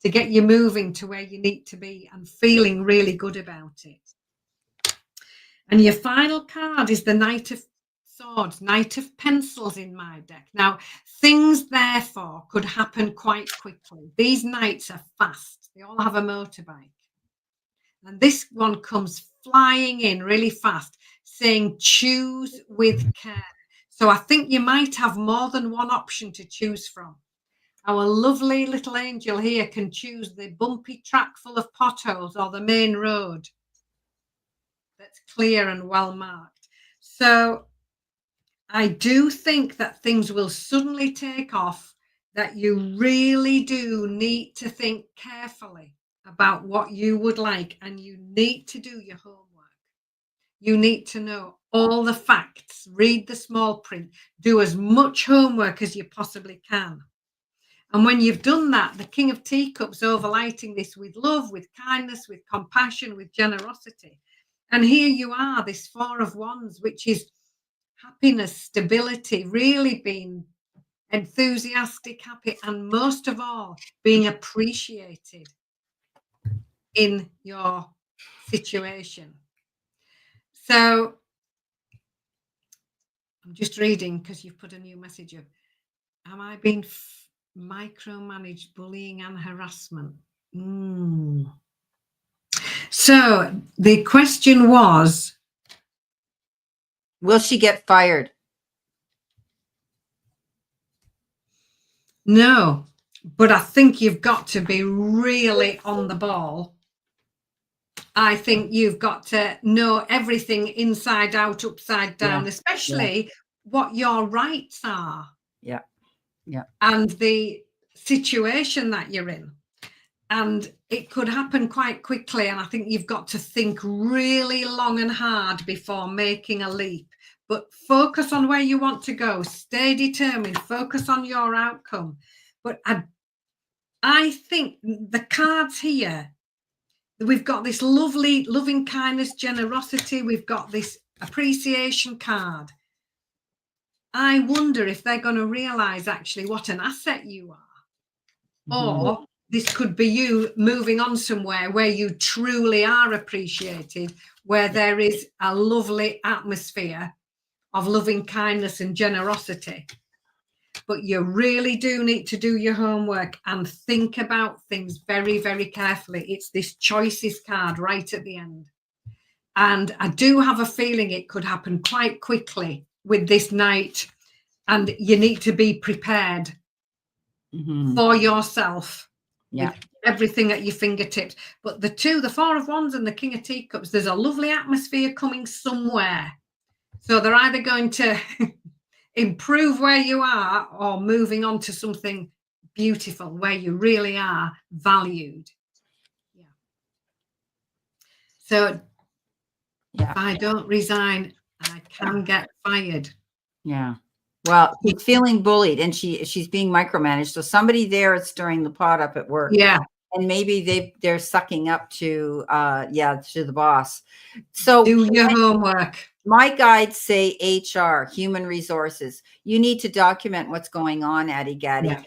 to get you moving to where you need to be and feeling really good about it. And your final card is the Knight of Swords, Knight of Pencils in my deck. Now, things therefore could happen quite quickly. These knights are fast. They all have a motorbike. And this one comes flying in really fast, saying choose with care. So I think you might have more than one option to choose from. Our lovely little angel here can choose the bumpy track full of potholes or the main road that's clear and well marked. So I do think that things will suddenly take off, that you really do need to think carefully about what you would like, and you need to do your homework. You need to know all the facts, read the small print, do as much homework as you possibly can. And when you've done that, the King of Teacups overlighting this with love, with kindness, with compassion, with generosity. And here you are, this Four of Wands, which is happiness, stability, really being enthusiastic, happy, and most of all, being appreciated in your situation. So I'm just reading because you've put a new message up. Am I being micromanaged, bullying and harassment? So the question was, will she get fired? No, but I think you've got to be really on the ball. I think you've got to know everything inside out, upside down, especially what your rights are. Yeah. Yeah. And the situation that you're in. And it could happen quite quickly. And I think you've got to think really long and hard before making a leap. But focus on where you want to go. Stay determined. Focus on your outcome. But I think the cards here, we've got this lovely loving kindness, generosity. We've got this appreciation card. I wonder if they're going to realize actually what an asset you are. Or this could be you moving on somewhere where you truly are appreciated, where there is a lovely atmosphere of loving kindness and generosity. But you really do need to do your homework and think about things very, very carefully. It's this choices card right at the end. And I do have a feeling it could happen quite quickly with this Knight. And you need to be prepared for yourself. Yeah. With everything at your fingertips. But the Four of Wands and the King of Teacups, there's a lovely atmosphere coming somewhere. So they're either going to improve where you are or moving on to something beautiful where you really are valued. Yeah. So if I don't resign, I can get fired. Yeah. Well, she's feeling bullied and she's being micromanaged. So somebody there is stirring the pot up at work. Yeah. And maybe they're sucking up to the boss. So do your homework. My guides say HR, human resources. You need to document what's going on, Addie Gaddy. Yeah.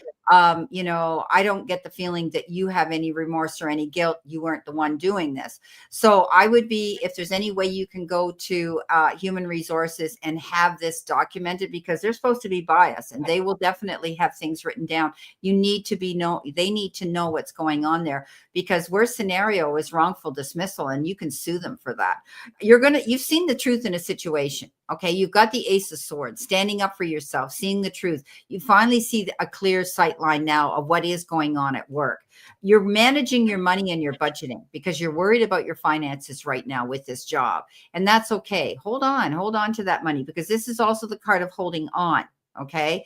You know, I don't get the feeling that you have any remorse or any guilt. You weren't the one doing this. So I would be, if there's any way you can go to human resources and have this documented, because they're supposed to be biased and they will definitely have things written down. You need to they need to know what's going on there, because worst scenario is wrongful dismissal and you can sue them for that. You've seen the truth in a situation. Okay. You've got the Ace of Swords, standing up for yourself, seeing the truth. You finally see a clear sight line now of what is going on at work. You're managing your money and your budgeting because you're worried about your finances right now with this job. And that's okay. Hold on to that money, because this is also the card of holding on. Okay.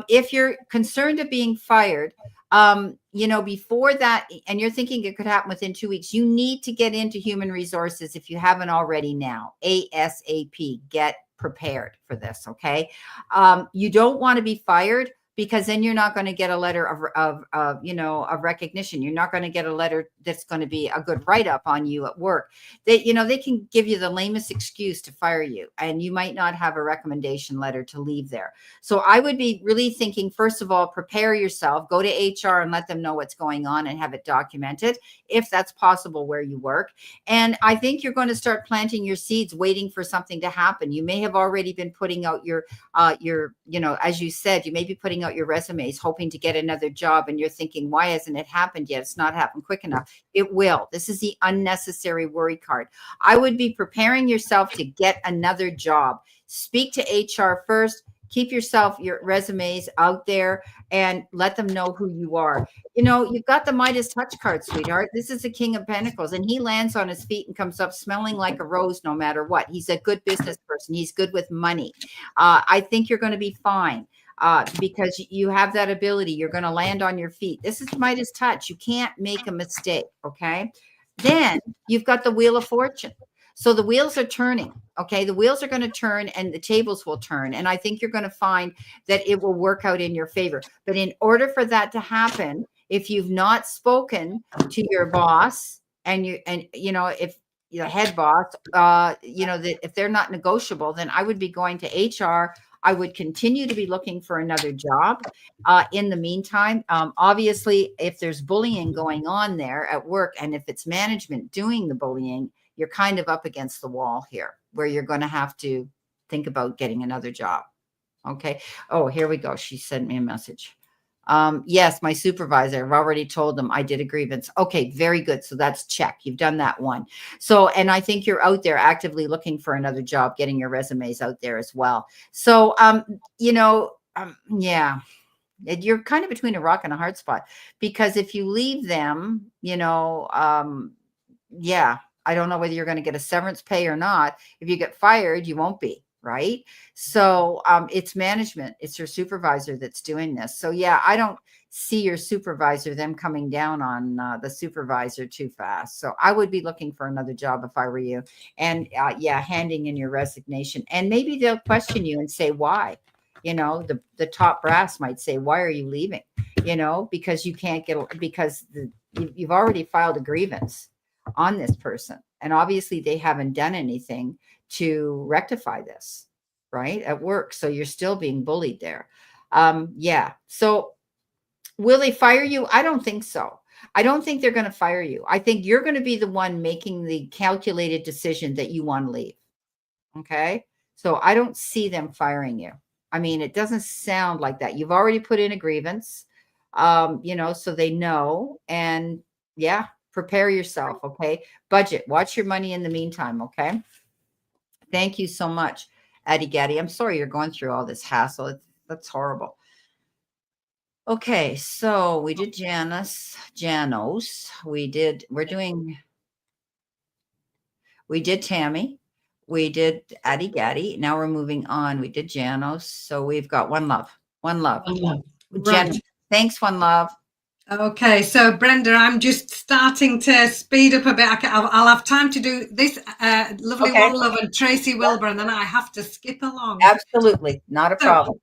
If you're concerned of being fired, you know, before that, and you're thinking it could happen within 2 weeks, you need to get into human resources if you haven't already now. ASAP. Get prepared for this. Okay. You don't want to be fired, because then you're not going to get a letter of recognition. You're not going to get a letter that's going to be a good write-up on you at work. They can give you the lamest excuse to fire you, and you might not have a recommendation letter to leave there. So I would be really thinking, first of all, prepare yourself, go to HR and let them know what's going on and have it documented, if that's possible where you work. And I think you're going to start planting your seeds, waiting for something to happen. You may have already been putting out your, as you said, you may be putting out your resumes, hoping to get another job. And you're thinking, why hasn't it happened yet? It's not happened quick enough. It will. This is the unnecessary worry card. I would be preparing yourself to get another job. Speak to HR first. Keep your resumes out there and let them know who you are. You know, you've got the Midas touch card, sweetheart. This is the King of Pentacles, and he lands on his feet and comes up smelling like a rose no matter what. He's a good business person. He's good with money. I think you're going to be fine. Because you have that ability. You're going to land on your feet. This is Midas touch. You can't make a mistake. Okay. Then you've got the Wheel of Fortune. So the wheels are turning. Okay. The wheels are going to turn and the tables will turn. And I think you're going to find that it will work out in your favor. But in order for that to happen, if you've not spoken to your boss if the head boss, if they're not negotiable, then I would be going to HR. I would continue to be looking for another job. In the meantime, obviously, if there's bullying going on there at work, and if it's management doing the bullying, you're kind of up against the wall here, where you're going to have to think about getting another job. Okay. Oh, here we go. She sent me a message. Yes, my supervisor, I've already told them I did a grievance. Okay, very good. So that's check. You've done that one. So, and I think you're out there actively looking for another job, getting your resumes out there as well. So, yeah, you're kind of between a rock and a hard spot, because if you leave them, I don't know whether you're going to get a severance pay or not. If you get fired, you won't be. Right. So it's management. It's your supervisor that's doing this. So, yeah, I don't see your supervisor, them coming down on the supervisor too fast. So I would be looking for another job if I were you. And handing in your resignation. And maybe they'll question you and say, why? The top brass might say, why are you leaving? because you can't because you've already filed a grievance on this person. And obviously they haven't done anything to rectify this, right? At work. So you're still being bullied there. Yeah. So will they fire you? I don't think so. I don't think they're going to fire you. I think you're going to be the one making the calculated decision that you want to leave. Okay. So I don't see them firing you. I mean, it doesn't sound like that. You've already put in a grievance, so they know. And yeah, prepare yourself. Okay. Budget, watch your money in the meantime. Okay. Thank you so much, Addie Gaddy. I'm sorry you're going through all this hassle. That's horrible. Okay, so we did Janos. We did Tammy. We did Addie Gaddy. Now we're moving on. We did Janos. So we've got One Love. One Love. Right. Thanks, One Love. Okay, so Brenda, I'm just starting to speed up a bit. I'll have time to do this lovely One Love and Tracy Wilbur, and then I have to skip along. Absolutely, not a problem.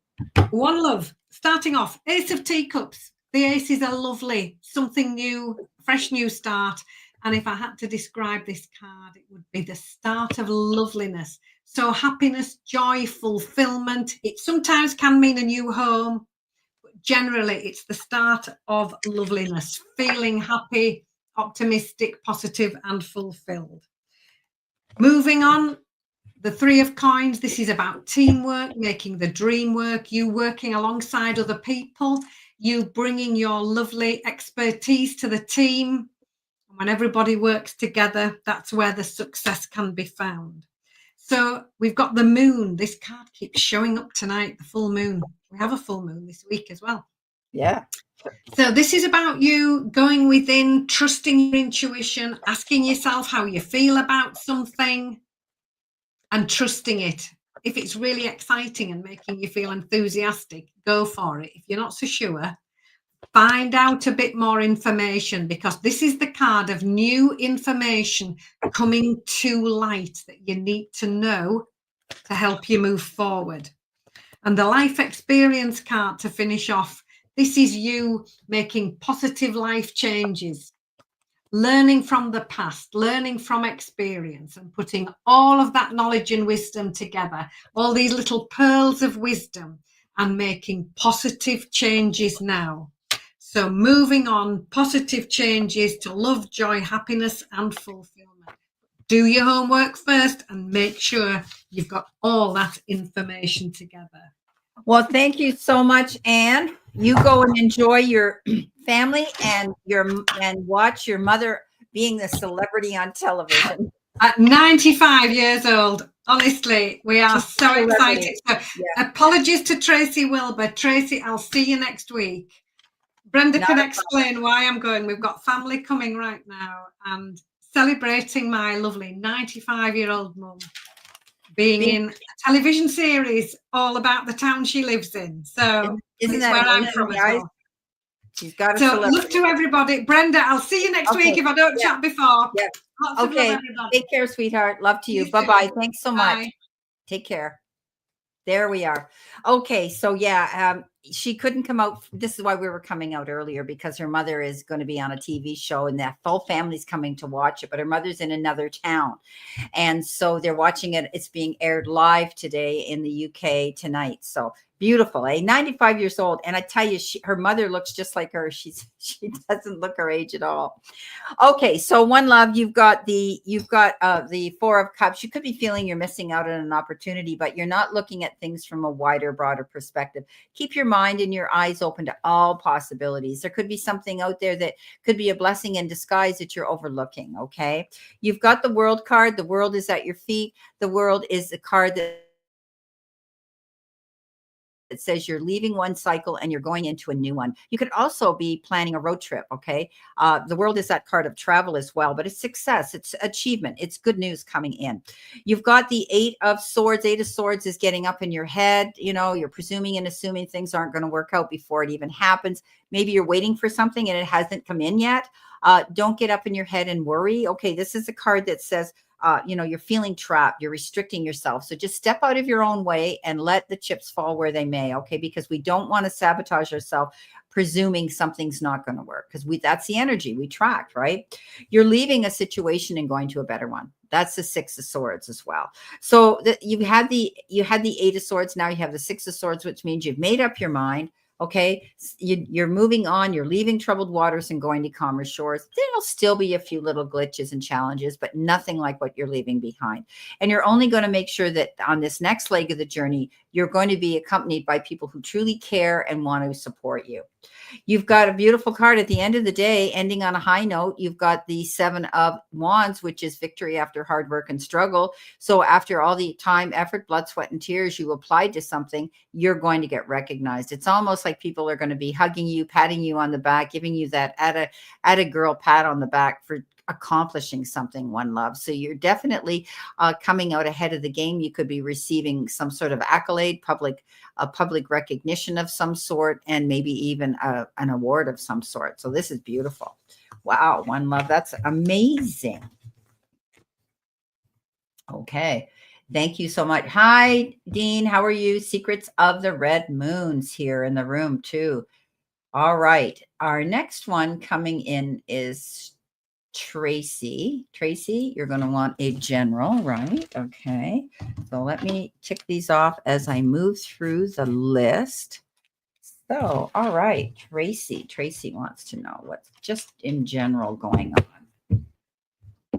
One Love, starting off, Ace of Teacups. The aces are lovely, something new, fresh new start. And if I had to describe this card, it would be the start of loveliness. So happiness, joy, fulfillment. It sometimes can mean a new home. Generally, it's the start of loveliness, feeling happy, optimistic, positive, and fulfilled. Moving on, the Three of Coins. This is about teamwork, making the dream work, you working alongside other people, you bringing your lovely expertise to the team. When everybody works together, that's where the success can be found. So we've got the moon. This card keeps showing up tonight, the full moon. We have a full moon this week as well. Yeah. So this is about you going within, trusting your intuition, asking yourself how you feel about something and trusting it. If it's really exciting and making you feel enthusiastic, go for it. If you're not so sure, find out a bit more information, because this is the card of new information coming to light that you need to know to help you move forward. And the life experience card to finish off. This is you making positive life changes, learning from the past, learning from experience, and putting all of that knowledge and wisdom together, all these little pearls of wisdom, and making positive changes now. So moving on, positive changes to love, joy, happiness, and fulfillment. Do your homework first and make sure you've got all that information together. Well, thank you so much, Anne. You go and enjoy your family and watch your mother being the celebrity on television. At 95 years old, honestly, we are so excited. So, apologies to Tracy Wilbur. Tracy, I'll see you next week. Brenda can explain why I'm going. We've got family coming right now and celebrating my lovely 95-year-old mum being in a television series all about the town she lives in. So isn't that where I'm from, guys? Well. She's got a celebrity. Love to everybody. Brenda, I'll see you next week if I don't chat before. Yeah. Okay. Take care, sweetheart. Love to you. Bye-bye. Thanks so much. Take care. There we are. Okay. So she couldn't come out. This is why we were coming out earlier, because her mother is going to be on a TV show and that whole family's coming to watch it, but her mother's in another town. And so they're watching it. It's being aired live today in the UK tonight. So beautiful, 95 years old. And I tell you, her mother looks just like her. She doesn't look her age at all. Okay. So One Love, you've got the Four of Cups. You could be feeling you're missing out on an opportunity, but you're not looking at things from a wider, broader perspective. Keep your mind and your eyes open to all possibilities. There could be something out there that could be a blessing in disguise that you're overlooking. Okay. You've got the World card. The world is at your feet. The world is the card that it says you're leaving one cycle and you're going into a new one. You could also be planning a road trip. Okay. The world is that card of travel as well, but it's success. It's achievement. It's good news coming in. You've got the Eight of Swords. Eight of Swords is getting up in your head. You're presuming and assuming things aren't going to work out before it even happens. Maybe you're waiting for something and it hasn't come in yet. Don't get up in your head and worry. Okay. This is a card that says, you're feeling trapped, you're restricting yourself. So just step out of your own way and let the chips fall where they may. Okay. Because we don't want to sabotage ourselves presuming something's not going to work, because that's the energy we tracked, right? You're leaving a situation and going to a better one. That's the Six of Swords as well. So you had the Eight of Swords. Now you have the Six of Swords, which means you've made up your mind. Okay, you're moving on. You're leaving troubled waters and going to calmer shores. There'll still be a few little glitches and challenges, but nothing like what you're leaving behind. And you're only going to make sure that on this next leg of the journey, you're going to be accompanied by people who truly care and want to support you. You've got a beautiful card at the end of the day, ending on a high note. You've got the Seven of Wands, which is victory after hard work and struggle. So after all the time, effort, blood, sweat, and tears you applied to something, you're going to get recognized. It's almost like people are going to be hugging you, patting you on the back, giving you that at a girl pat on the back for accomplishing something one loves. So you're definitely coming out ahead of the game. You could be receiving some sort of accolade, public recognition of some sort, and maybe even an award of some sort. So this is beautiful. Wow, one love. That's amazing. Okay. Thank you so much. Hi, Dean. How are you? Secrets of the Red Moons here in the room too. All right. Our next one coming in is Tracy. Tracy, you're going to want a general, right? Okay. So let me tick these off as I move through the list. So, all right, Tracy. Tracy wants to know what's just in general going on.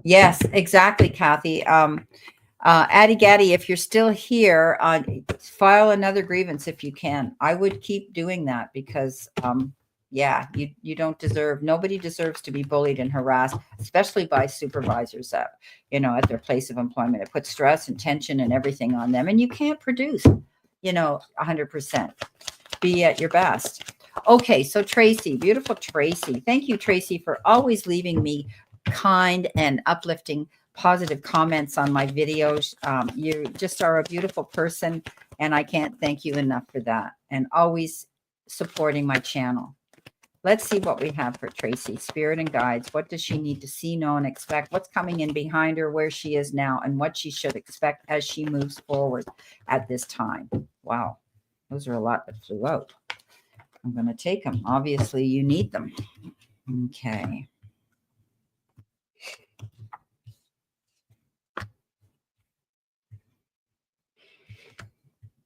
Yes, exactly, Kathy. Addie Gaddy, if you're still here, file another grievance if you can. I would keep doing that because yeah, you don't deserve, nobody deserves to be bullied and harassed, especially by supervisors at their place of employment. It puts stress and tension and everything on them, and you can't produce 100%. Be at your best. Okay, so Tracy, beautiful Tracy. Thank you, Tracy, for always leaving me kind and uplifting positive comments on my videos. You just are a beautiful person, and I can't thank you enough for that, and always supporting my channel. Let's see what we have for Tracy. Spirit and guides. What does she need to see, know, and expect? What's coming in behind her, where she is now, and what she should expect as she moves forward at this time? Wow. Those are a lot that flew out. I'm going to take them. Obviously, you need them. Okay.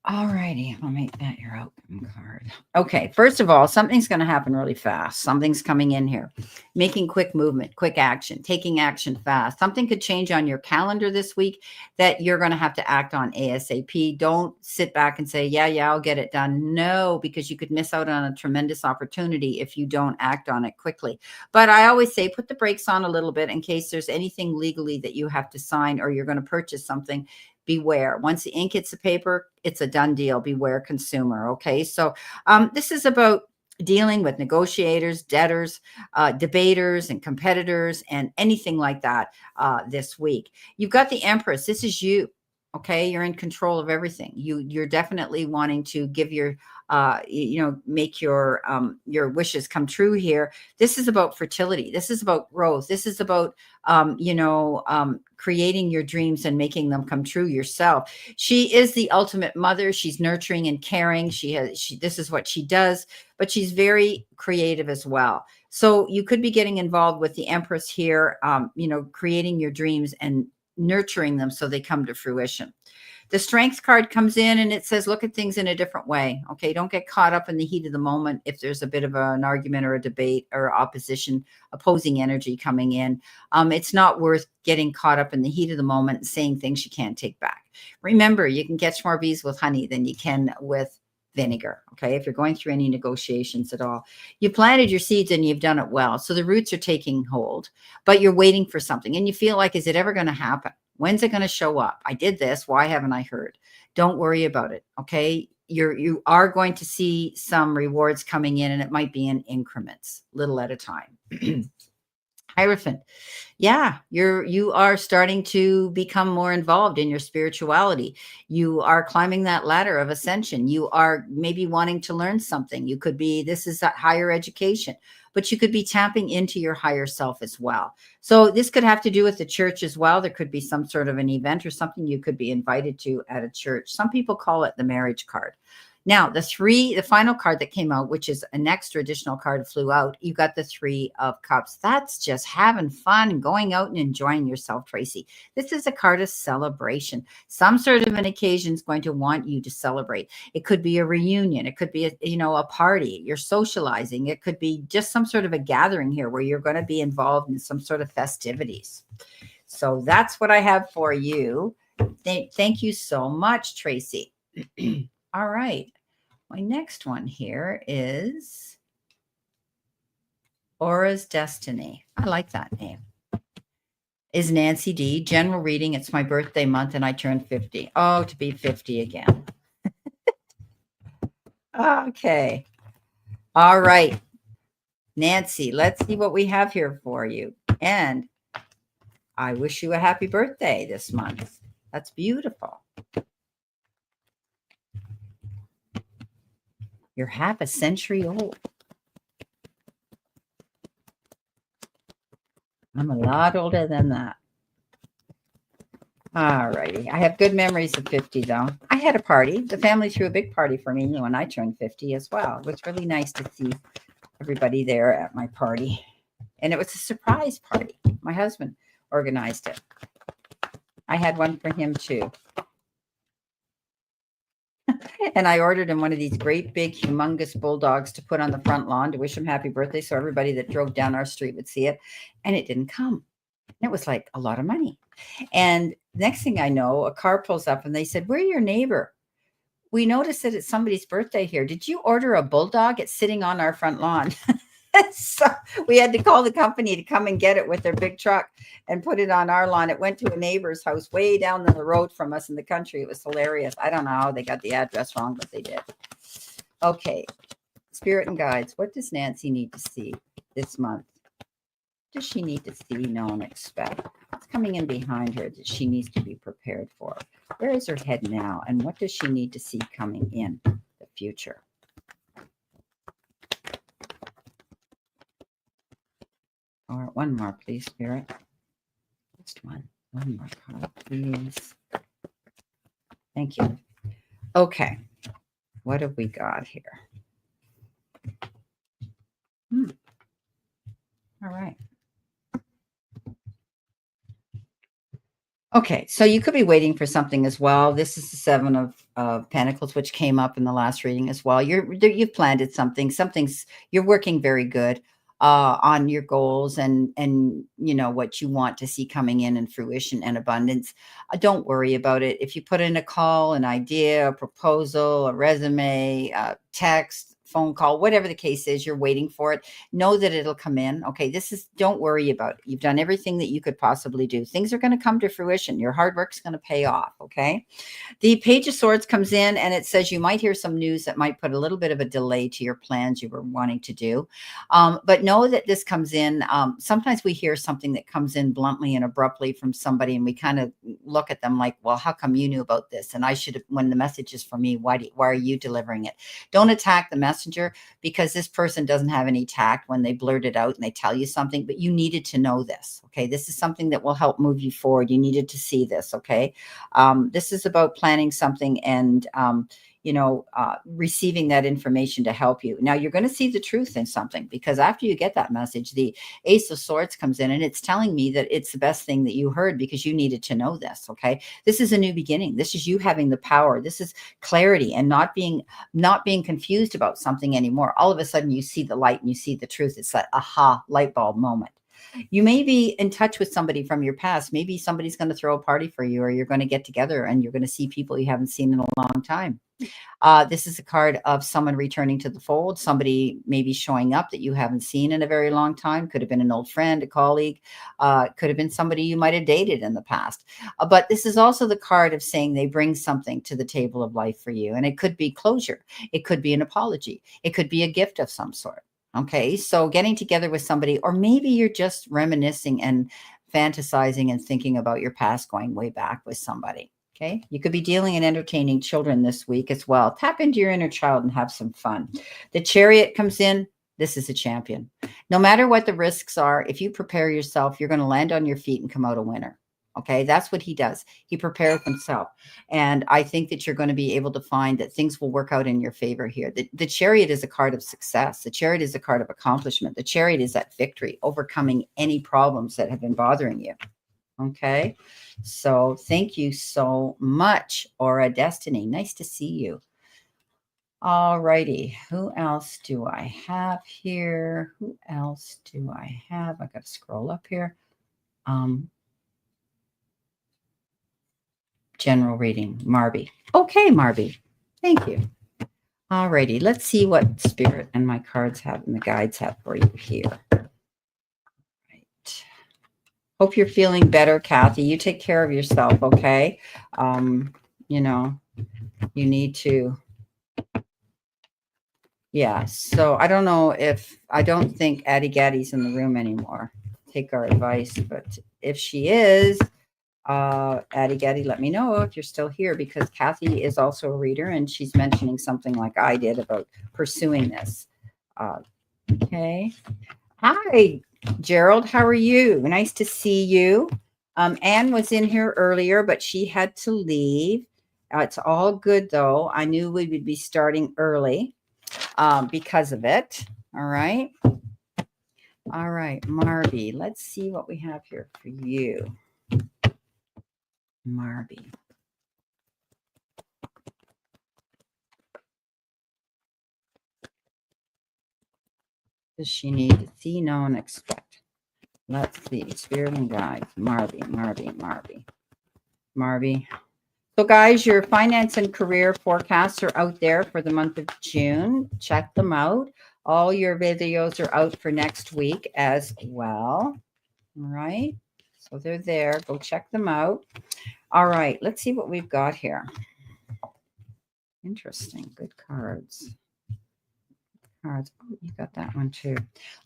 All righty, I'll make that your outcome card. Okay, first of all, something's going to happen really fast. Something's coming in here. Making quick movement, quick action, taking action fast. Something could change on your calendar this week that you're going to have to act on ASAP. Don't sit back and say, yeah, I'll get it done. No, because you could miss out on a tremendous opportunity if you don't act on it quickly. But I always say put the brakes on a little bit in case there's anything legally that you have to sign or you're going to purchase something. Beware. Once the ink hits the paper, it's a done deal. Beware consumer. Okay. So this is about dealing with negotiators, debtors, debaters, and competitors, and anything like that this week. You've got the Empress. This is you. Okay. You're in control of everything. You're definitely wanting to give your make your wishes come true here. This is about fertility. This is about growth. This is about, creating your dreams and making them come true yourself. She is the ultimate mother. She's nurturing and caring. This is what she does, but she's very creative as well. So you could be getting involved with the Empress here, creating your dreams and nurturing them so they come to fruition. The Strength card comes in and it says, look at things in a different way. Okay. Don't get caught up in the heat of the moment. If there's a bit of an argument or a debate or opposing energy coming in, it's not worth getting caught up in the heat of the moment and saying things you can't take back. Remember, you can catch more bees with honey than you can with vinegar. Okay. If you're going through any negotiations at all, you planted your seeds and you've done it well. So the roots are taking hold, but you're waiting for something and you feel like, is it ever going to happen? When's it going to show up? I did this. Why haven't I heard? Don't worry about it. Okay. You are going to see some rewards coming in, and it might be in increments, little at a time. Hierophant. Yeah, you are starting to become more involved in your spirituality. You are climbing that ladder of ascension. You are maybe wanting to learn something. This is a higher education, but you could be tapping into your higher self as well. So this could have to do with the church as well. There could be some sort of an event or something you could be invited to at a church. Some people call it the marriage card. Now, the final card that came out, which is an extra additional card flew out. You got the 3 of Cups. That's just having fun and going out and enjoying yourself, Tracy. This is a card of celebration. Some sort of an occasion is going to want you to celebrate. It could be a reunion. It could be a party. You're socializing. It could be just some sort of a gathering here where you're going to be involved in some sort of festivities. So that's what I have for you. Thank you so much, Tracy. All right. My next one here is Aura's Destiny. I like that name. Is Nancy D. General reading. It's my birthday month and I turned 50. Oh, to be 50 again. Okay. All right. Nancy, let's see what we have here for you. And I wish you a happy birthday this month. That's beautiful. You're half a century old. I'm a lot older than that. All righty. I have good memories of 50, though. I had a party. The family threw a big party for me when I turned 50 as well. It was really nice to see everybody there at my party. And it was a surprise party. My husband organized it. I had one for him, too. And I ordered him one of these great big humongous bulldogs to put on the front lawn to wish him happy birthday so everybody that drove down our street would see it. And it didn't come. It was like a lot of money. And next thing I know, a car pulls up and they said, "We're your neighbor. We noticed that it's somebody's birthday here. Did you order a bulldog? It's sitting on our front lawn." So we had to call the company to come and get it with their big truck and put it on our lawn. It went to a neighbor's house way down the road from us in the country. It was hilarious. I don't know how they got the address wrong, but they did. Okay. Spirit and guides. What does Nancy need to see this month? What does she need to see, know, and expect? What's coming in behind her that she needs to be prepared for? Where is her head now? And what does she need to see coming in the future? Or one more, please, Spirit. Just one. One more card, please. Thank you. Okay. What have we got here? All right. Okay, so you could be waiting for something as well. This is the 7 of Pentacles, which came up in the last reading as well. You've planted something. You're working very good on your goals and what you want to see coming in fruition and abundance. Don't worry about it. If you put in a call, an idea, a proposal, a resume, a text, phone call, whatever the case is, you're waiting for it, know that it'll come in. Okay, don't worry about it. You've done everything that you could possibly do. Things are going to come to fruition. Your hard work's going to pay off. Okay. The Page of Swords comes in and it says you might hear some news that might put a little bit of a delay to your plans you were wanting to do. But know that this comes in. Sometimes we hear something that comes in bluntly and abruptly from somebody and we kind of look at them like, well, how come you knew about this? And I should have, when the message is for me, why are you delivering it? Don't attack the messenger, because this person doesn't have any tact when they blurt it out and they tell you something, but you needed to know this. Okay. This is something that will help move you forward. You needed to see this. Okay. This is about planning something and, receiving that information to help you. Now you're going to see the truth in something, because after you get that message, the Ace of Swords comes in and it's telling me that it's the best thing that you heard because you needed to know this. Okay. This is a new beginning. This is you having the power. This is clarity and not being confused about something anymore. All of a sudden you see the light and you see the truth. It's that aha light bulb moment. You may be in touch with somebody from your past. Maybe somebody's going to throw a party for you, or you're going to get together and you're going to see people you haven't seen in a long time. This is a card of someone returning to the fold. Somebody maybe showing up that you haven't seen in a very long time. Could have been an old friend, a colleague. Could have been somebody you might have dated in the past. But this is also the card of saying they bring something to the table of life for you. And it could be closure. It could be an apology. It could be a gift of some sort. Okay, so getting together with somebody, or maybe you're just reminiscing and fantasizing and thinking about your past going way back with somebody. Okay, you could be dealing and entertaining children this week as well. Tap into your inner child and have some fun. The Chariot comes in. This is a champion. No matter what the risks are, if you prepare yourself, you're going to land on your feet and come out a winner. Okay, that's what he does. He prepares himself. And I think that you're going to be able to find that things will work out in your favor here. The chariot is a card of success. The chariot is a card of accomplishment. The chariot is that victory, overcoming any problems that have been bothering you. Okay, so thank you so much, Aura Destiny. Nice to see you. All righty. Who else do I have here? Who else do I have? I got to scroll up here. General reading, Marby. Okay, Marby. Thank you. All righty. Let's see what Spirit and my cards have and the guides have for you here. Right. Hope you're feeling better, Kathy. You take care of yourself, okay? You know, you need to. Yeah. So I don't know I don't think Addie Gaddy's in the room anymore. Take our advice. But if she is, Addie Gaddy, let me know if you're still here, because Kathy is also a reader and she's mentioning something like I did about pursuing this. Okay. Hi, Gerald. How are you? Nice to see you. Anne was in here earlier, but she had to leave. It's all good, though. I knew we would be starting early because of it. All right. All right, Marby. Let's see what we have here for you. Marby. Does she need to see, know, and expect? Let's see. Spirit and guides. Marby. So, guys, your finance and career forecasts are out there for the month of June. Check them out. All your videos are out for next week as well. All right. So they're there. Go check them out. All right. Let's see what we've got here. Interesting. Good cards. Oh, you got that one too.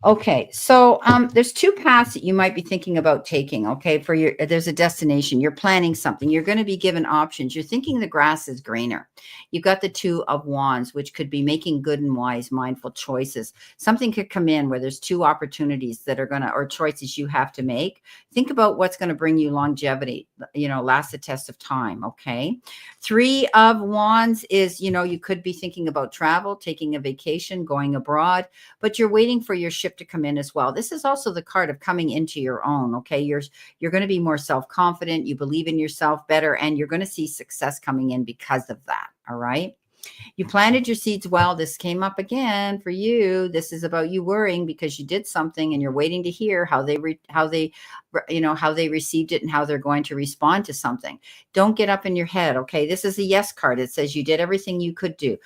Okay, so there's two paths that you might be thinking about taking. Okay, there's a destination. You're planning something. You're going to be given options. You're thinking the grass is greener. You've got the Two of Wands, which could be making good and wise, mindful choices. Something could come in where there's two opportunities that are or choices you have to make. Think about what's going to bring you longevity. Last the test of time. Okay. Three of Wands is, you could be thinking about travel, taking a vacation, going abroad, but you're waiting for your ship to come in as well. This is also the card of coming into your own. Okay. You're going to be more self-confident. You believe in yourself better, and you're going to see success coming in because of that. All right. You planted your seeds well. This came up again for you. This is about you worrying because you did something and you're waiting to hear how they received it and how they're going to respond to something. Don't get up in your head. Okay. This is a yes card. It says you did everything you could do.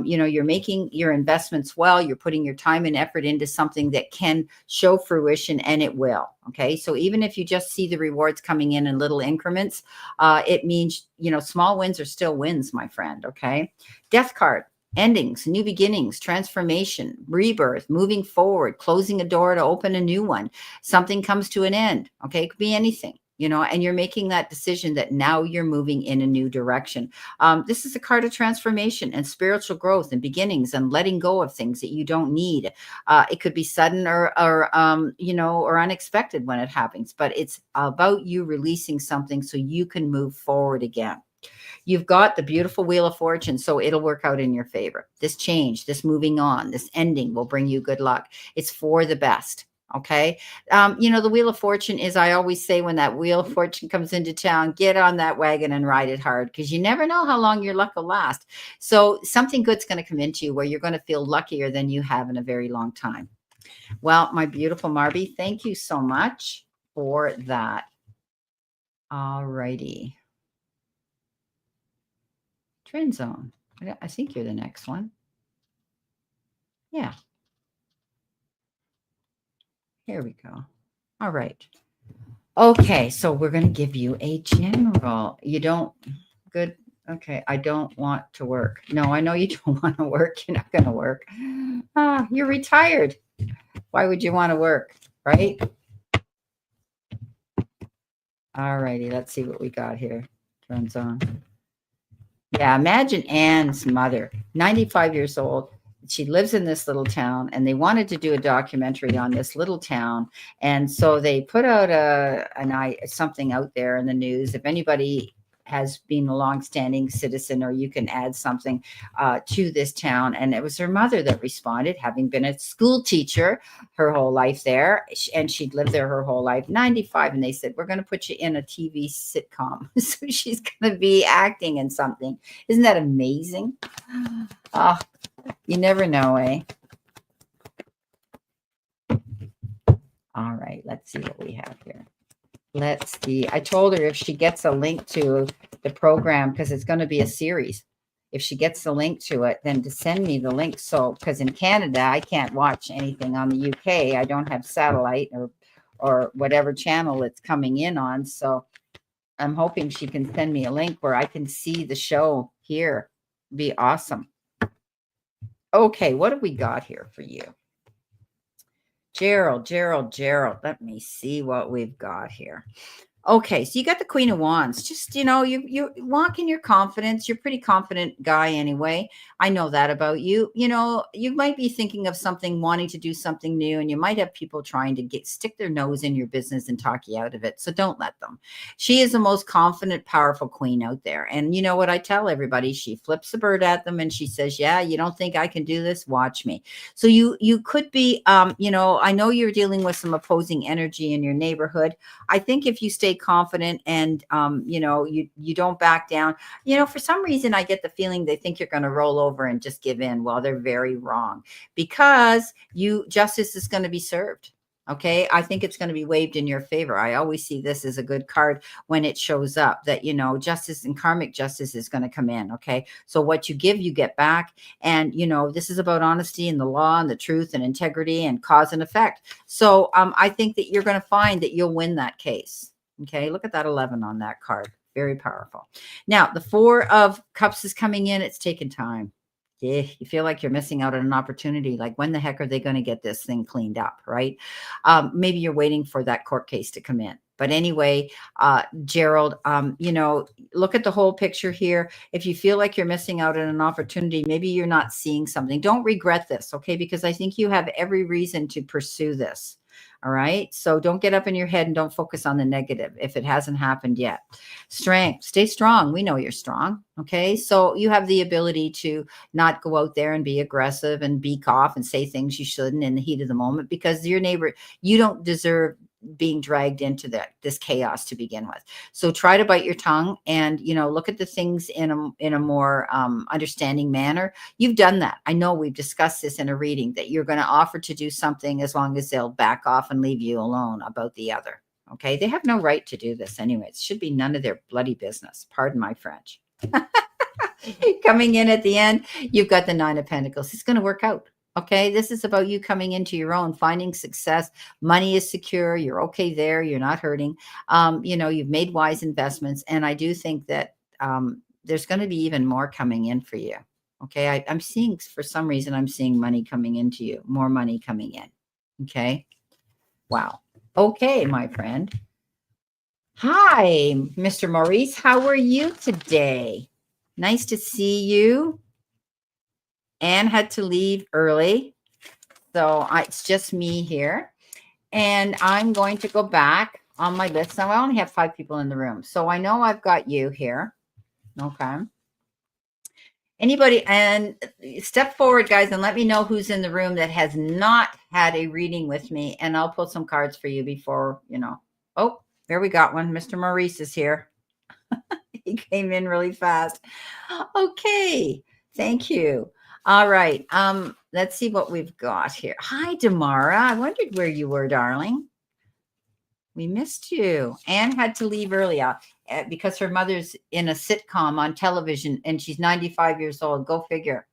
You're making your investments well. You're putting your time and effort into something that can show fruition, and it will. Okay. So even if you just see the rewards coming in little increments, it means, small wins are still wins, my friend. Okay. Death card, endings, new beginnings, transformation, rebirth, moving forward, closing a door to open a new one. Something comes to an end. Okay. It could be anything, and you're making that decision that now you're moving in a new direction. This is a card of transformation and spiritual growth and beginnings and letting go of things that you don't need. It could be sudden or unexpected when it happens, but it's about you releasing something so you can move forward again. You've got the beautiful Wheel of Fortune, so it'll work out in your favor. This change, this moving on, this ending will bring you good luck. It's for the best. Okay. The Wheel of Fortune is, I always say, when that Wheel of Fortune comes into town, get on that wagon and ride it hard, because you never know how long your luck will last. So something good's going to come into you where you're going to feel luckier than you have in a very long time. Well, my beautiful Marby, thank you so much for that. All righty. Trend Zone. I think you're the next one. Yeah. Here we go. All right. Okay, so we're going to give you a general. Good. Okay, I don't want to work. No, I know you don't want to work. You're not going to work. You're retired. Why would you want to work, right? All righty, let's see what we got here. Turns on. Yeah, imagine Anne's mother, 95 years old, she lives in this little town, and they wanted to do a documentary on this little town. And so they put out something out there in the news. If anybody has been a longstanding citizen, or you can add something to this town. And it was her mother that responded, having been a school teacher her whole life there, and she'd lived there her whole life, 95. And they said, we're going to put you in a TV sitcom. So she's going to be acting in something. Isn't that amazing? Oh, you never know, eh? All right, let's see what we have here. Let's see. I told her if she gets a link to the program, because it's going to be a series, if she gets the link to it, then to send me the link. So, because in Canada, I can't watch anything on the UK. I don't have satellite or whatever channel it's coming in on. So I'm hoping she can send me a link where I can see the show here. Be awesome. Okay, what have we got here for you? Gerald. Let me see what we've got here. Okay, so you got the Queen of Wands. Just, you walk in your confidence. You're a pretty confident guy anyway. I know that about you. You might be thinking of something, wanting to do something new, and you might have people trying to stick their nose in your business and talk you out of it. So don't let them. She is the most confident, powerful queen out there. And you know what I tell everybody? She flips a bird at them and she says, yeah, you don't think I can do this? Watch me. So you could be, I know you're dealing with some opposing energy in your neighborhood. I think if you stay confident and you don't back down, for some reason I get the feeling they think you're going to roll over and just give in. Well, they're very wrong, because justice is going to be served. Okay, I think it's going to be waved in your favor. I always see this as a good card when it shows up, that justice and karmic justice is going to come in. Okay, so what you give, you get back. And this is about honesty and the law and the truth and integrity and cause and effect. So I think that you're going to find that you'll win that case. Okay, look at that 11 on that card. Very powerful. Now, the 4 of Cups is coming in. It's taking time. Yeah, you feel like you're missing out on an opportunity. Like, when the heck are they going to get this thing cleaned up, right? Maybe you're waiting for that court case to come in. But anyway, Gerald, look at the whole picture here. If you feel like you're missing out on an opportunity, maybe you're not seeing something. Don't regret this, okay? Because I think you have every reason to pursue this. All right. So don't get up in your head and don't focus on the negative if it hasn't happened yet. Strength, stay strong. We know you're strong. Okay. So you have the ability to not go out there and be aggressive and beak off and say things you shouldn't in the heat of the moment, because your neighbor, you don't deserve being dragged into this chaos to begin with. So try to bite your tongue and, look at the things in a more understanding manner. You've done that. I know we've discussed this in a reading, that you're going to offer to do something as long as they'll back off and leave you alone about the other. Okay. They have no right to do this anyway. It should be none of their bloody business. Pardon my French. Coming in at the end, you've got the 9 of Pentacles. It's going to work out. Okay, this is about you coming into your own, finding success. Money is secure. You're okay there. You're not hurting. You've made wise investments. And I do think that there's going to be even more coming in for you. Okay, I'm seeing, for some reason, I'm seeing money coming into you, more money coming in. Okay, wow. Okay, my friend. Hi, Mr. Maurice. How are you today? Nice to see you. Anne had to leave early, so it's just me here. And I'm going to go back on my list. Now, I only have 5 people in the room, so I know I've got you here. Okay. Anybody, and step forward, guys, and let me know who's in the room that has not had a reading with me, and I'll pull some cards for you before, Oh, there we got one. Mr. Maurice is here. He came in really fast. Okay. Thank you. All right. Let's see what we've got here. Hi, Damara. I wondered where you were, darling. We missed you. Anne had to leave early because her mother's in a sitcom on television, and she's 95 years old. Go figure.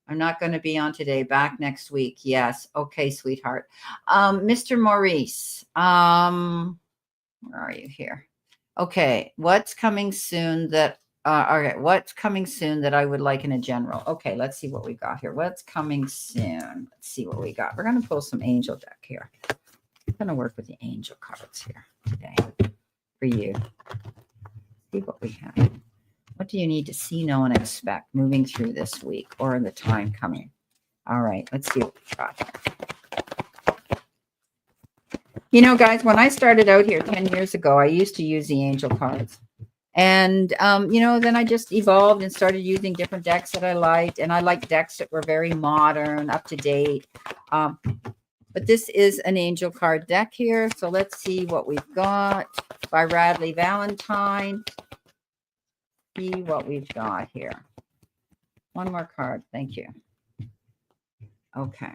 I'm not going to be on today. Back next week. Yes. Okay, sweetheart. Mr. Maurice. Where are you here? Okay. What's coming soon that all right, what's coming soon that I would like in a general? Okay, let's see what we got here. What's coming soon? Let's see what we got. We're going to pull some angel deck here. I'm going to work with the angel cards here today for you. See what we have. What do you need to see, know, and expect moving through this week or in the time coming? All right, let's see what we've got. You know, guys, when I started out here 10 years ago, I used to use the angel cards. And, you know, then I just evolved and started using different decks that I liked. And I liked decks that were very modern, up to date. But this is an angel card deck here. So let's see what we've got by Radley Valentine. See what we've got here. One more card. Thank you. Okay.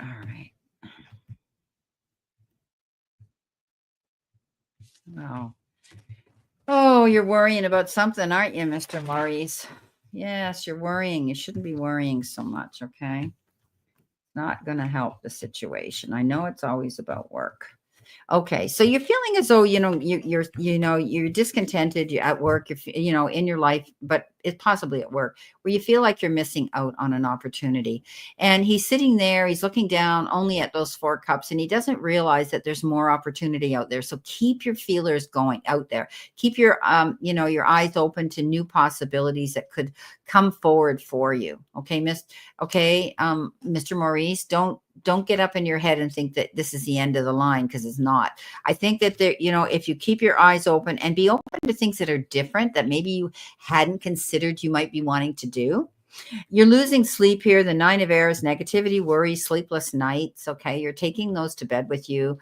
All right. Wow. Oh, you're worrying about something, aren't you, Mr. Maurice? Yes, you're worrying. You shouldn't be worrying so much, okay? Not going to help the situation. I know it's always about work. Okay, so you're feeling as though you're discontented. You're at work, in your life, but it's possibly at work where you feel like you're missing out on an opportunity. And he's sitting there, he's looking down only at those 4 cups, and he doesn't realize that there's more opportunity out there. So keep your feelers going out there. Keep your your eyes open to new possibilities that could come forward for you. Okay, Mr. Maurice, don't get up in your head and think that this is the end of the line, because it's not. I think that if you keep your eyes open and be open to things that are different that maybe you hadn't considered you might be wanting to do. You're losing sleep here. The 9 of Airs, negativity, worry, sleepless nights. Okay, you're taking those to bed with you.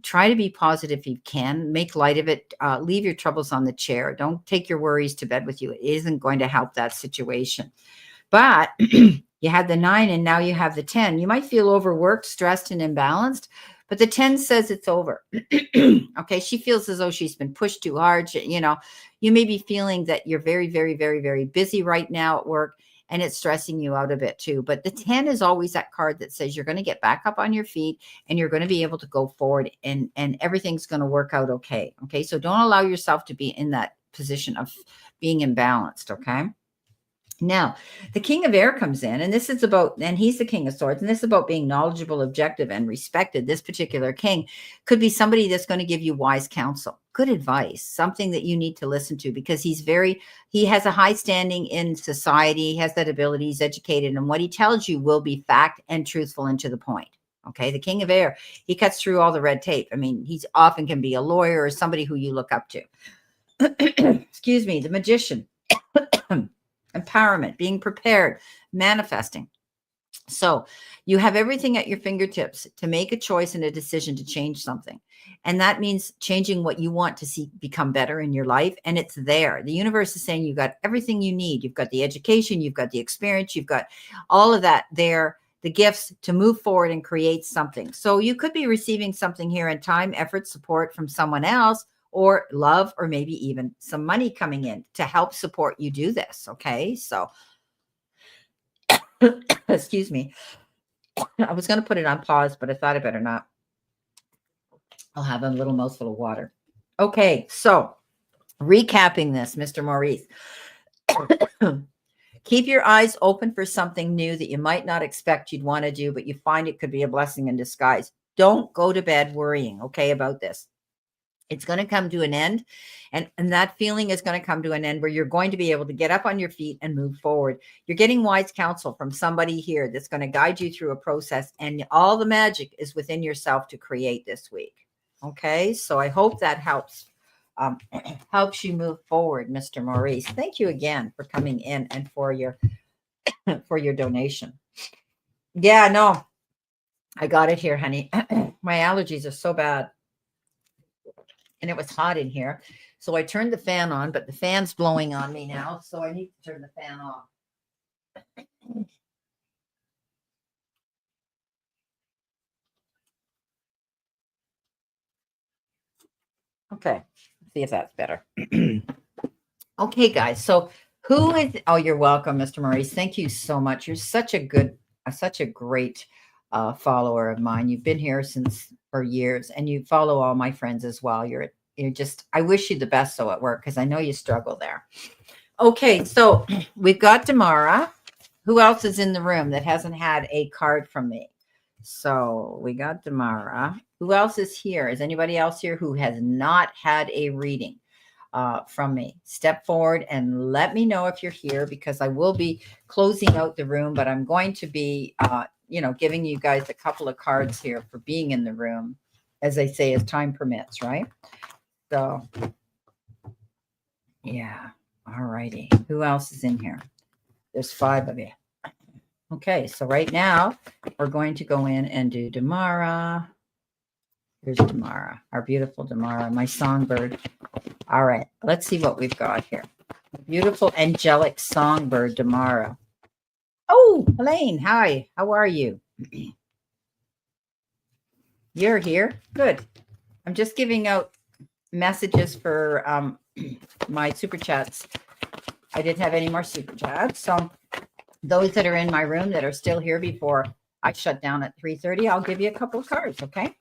Try to be positive if you can. Make light of it. Leave your troubles on the chair. Don't take your worries to bed with you. It isn't going to help that situation. But you had the 9 and now you have the 10. You might feel overworked, stressed, and imbalanced, but the 10 says it's over. Okay, she feels as though she's been pushed too hard. You may be feeling that you're very, very, very, very busy right now at work, and it's stressing you out a bit too. But the 10 is always that card that says you're going to get back up on your feet and you're going to be able to go forward, and everything's going to work out okay. Okay, so don't allow yourself to be in that position of being imbalanced. Okay. Now, the King of Air comes in, and this is about, and he's the King of Swords, and this is about being knowledgeable, objective, and respected. This particular king could be somebody that's going to give you wise counsel, good advice, something that you need to listen to, because he has a high standing in society. He has that ability. He's educated, and what he tells you will be fact and truthful and to the point. Okay, the King of Air, he cuts through all the red tape. I mean, he's often can be a lawyer or somebody who you look up to. Excuse me, the Magician. Empowerment, being prepared, manifesting. So you have everything at your fingertips to make a choice and a decision to change something. And that means changing what you want to see become better in your life. And it's there. The universe is saying you've got everything you need. You've got the education, you've got the experience, you've got all of that there, the gifts to move forward and create something. So you could be receiving something here in time, effort, support from someone else, or love, or maybe even some money coming in to help support you do this. Okay. So, excuse me. I was going to put it on pause, but I thought I better not. I'll have a little mouthful of water. Okay. So recapping this, Mr. Maurice, keep your eyes open for something new that you might not expect you'd want to do, but you find it could be a blessing in disguise. Don't go to bed worrying, okay, about this. It's going to come to an end, and that feeling is going to come to an end where you're going to be able to get up on your feet and move forward. You're getting wise counsel from somebody here that's going to guide you through a process, and all the magic is within yourself to create this week. Okay, so I hope that helps you move forward, Mr. Maurice. Thank you again for coming in and for your donation. Yeah, no, I got it here, honey. My allergies are so bad. And it was hot in here. So I turned the fan on, but the fan's blowing on me now. So I need to turn the fan off. Okay. Let's see if that's better. Okay, guys. So who is, oh, you're welcome, Mr. Maurice. Thank you so much. You're such a great follower of mine. You've been here for years, and you follow all my friends as well. You're just, I wish you the best so at work, because I know you struggle there. Okay, so we've got Damara. Who else is in the room that hasn't had a card from me? So we got Damara. Who else is here? Is anybody else here who has not had a reading? from me. Step forward and let me know if you're here, because I will be closing out the room, but I'm going to be, giving you guys a couple of cards here for being in the room, as I say, as time permits, right? So, yeah. All righty. Who else is in here? There's 5 of you. Okay, so right now we're going to go in and do Damara. Here's Damara, our beautiful Damara, my songbird. All right, let's see what we've got here. Beautiful angelic songbird, Damara. Oh, Elaine, hi. How are you? You're here. Good. I'm just giving out messages for my super chats. I didn't have any more super chats, so those that are in my room that are still here before I shut down at 3:30, I'll give you a couple of cards, okay?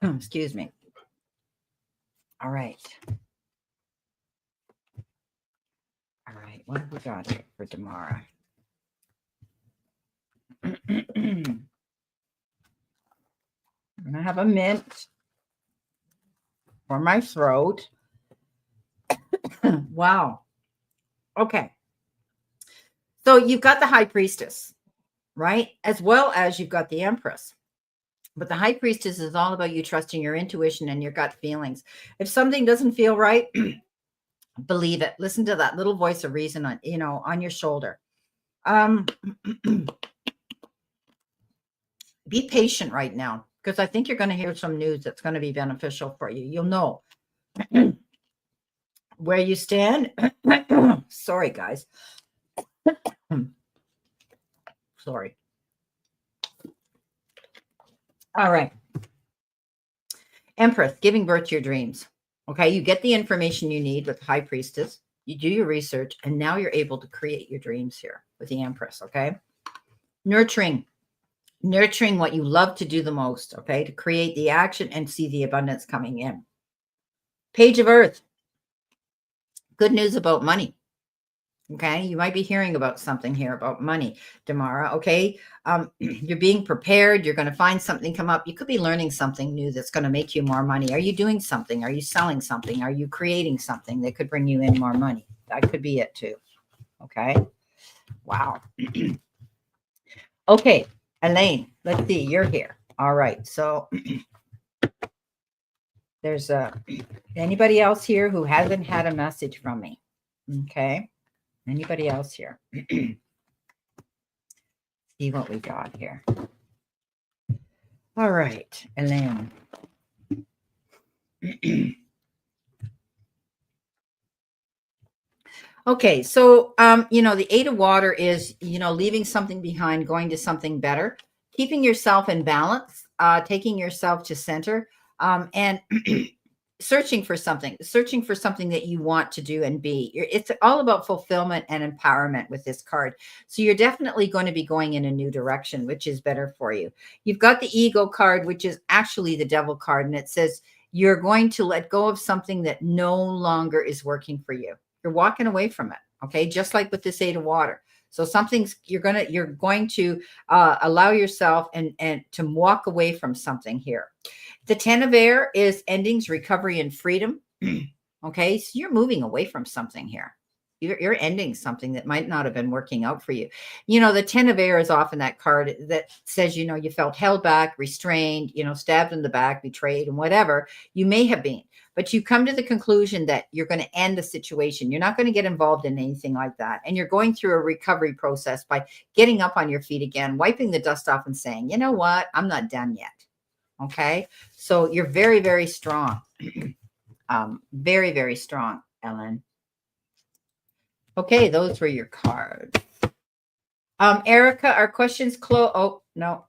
Excuse me. All right. All right. What have we got here for Damara? I'm going to have a mint for my throat. Wow. Okay. So you've got the High Priestess, right? As well as you've got the Empress. But the High Priestess is all about you trusting your intuition and your gut feelings. If something doesn't feel right, believe it. Listen to that little voice of reason on your shoulder. Be patient right now, because I think you're going to hear some news that's going to be beneficial for you. You'll know where you stand. Sorry, guys. Sorry. All right. Empress, giving birth to your dreams. Okay, you get the information you need with High Priestess. You do your research, and now you're able to create your dreams here with the Empress, okay? Nurturing what you love to do the most, okay? To create the action and see the abundance coming in. Page of Earth. Good news about money. Okay, you might be hearing about something here about money, Damara. Okay, you're being prepared. You're going to find something come up. You could be learning something new that's going to make you more money. Are you doing something? Are you selling something? Are you creating something that could bring you in more money? That could be it too. Okay, wow. Okay, Elaine, let's see. You're here. All right, so there's anybody else here who hasn't had a message from me? Okay. Anybody else here? See what we got here. All right, Elaine. Okay, so the 8 of water is leaving something behind, going to something better, keeping yourself in balance, taking yourself to center, and searching for something that you want to do and be. It's all about fulfillment and empowerment with this card. So you're definitely going to be going in a new direction, which is better for you. You've got the ego card, which is actually the devil card. And it says you're going to let go of something that no longer is working for you. You're walking away from it. Okay. Just like with this 8 of water. So you're going to allow yourself and to walk away from something here. The 10 of air is endings, recovery, and freedom. Okay, so you're moving away from something here. You're ending something that might not have been working out for you. The 10 of air is often that card that says, you felt held back, restrained, stabbed in the back, betrayed, and whatever you may have been. But you come to the conclusion that you're going to end the situation. You're not going to get involved in anything like that. And you're going through a recovery process by getting up on your feet again, wiping the dust off and saying, you know what, I'm not done yet. Okay, so you're very, very strong. Very, very strong, Ellen. Okay, those were your cards. Erica, our questions close. Oh, no,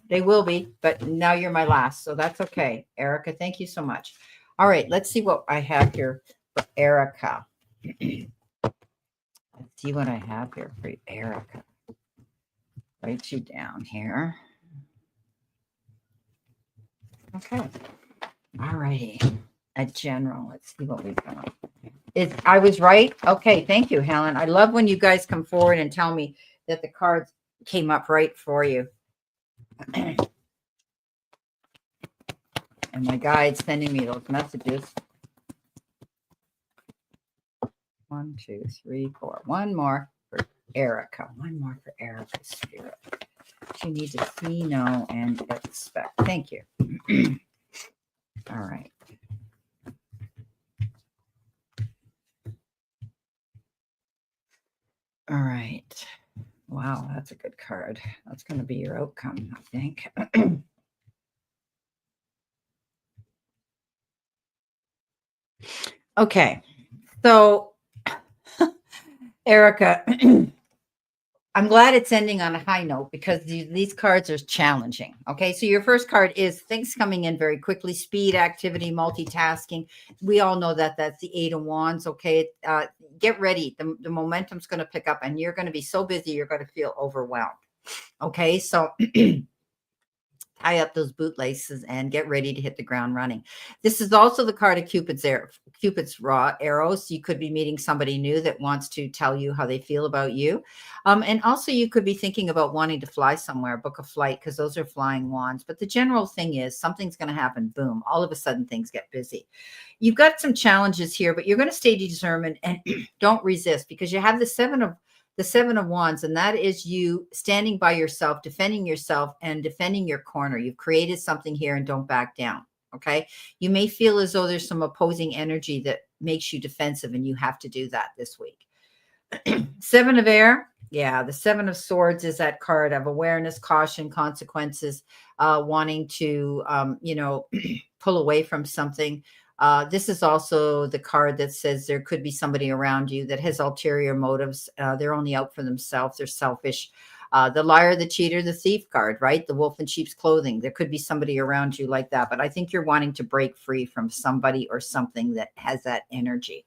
they will be, but now you're my last, so that's okay. Erica, thank you so much. All right, let's see what I have here for Erica. Let's see what I have here for Erica. Write you down here. Okay. All righty. A general. Let's see what we've got. I was right. Okay. Thank you, Helen. I love when you guys come forward and tell me that the cards came up right for you. And my guide's sending me those messages. 1, 2, 3, 4. One more for Erica. One more for Erica's spirit. You need to see, know, and expect. Thank you. All right. All right. Wow, that's a good card. That's going to be your outcome, I think. Okay. So, Erica, I'm glad it's ending on a high note because these cards are challenging. Okay. So your first card is things coming in very quickly, speed, activity, multitasking. We all know that that's the 8 of Wands. Okay. Get ready. The momentum's going to pick up and you're going to be so busy, you're going to feel overwhelmed. Okay. So tie up those bootlaces and get ready to hit the ground running. This is also the card of Cupid's raw arrows. You could be meeting somebody new that wants to tell you how they feel about you. And also you could be thinking about wanting to fly somewhere, book a flight, because those are flying wands. But the general thing is something's going to happen. Boom. All of a sudden things get busy. You've got some challenges here, but you're going to stay determined and don't resist because you have the Seven of Wands, and that is you standing by yourself, defending yourself and defending your corner. You've created something here and don't back down. Okay. You may feel as though there's some opposing energy that makes you defensive and you have to do that this week. 7 of Air. Yeah. The 7 of Swords is that card of awareness, caution, consequences, wanting to, pull away from something. This is also the card that says there could be somebody around you that has ulterior motives. They're only out for themselves. They're selfish. The liar, the cheater, the thief card, right? The wolf in sheep's clothing. There could be somebody around you like that. But I think you're wanting to break free from somebody or something that has that energy.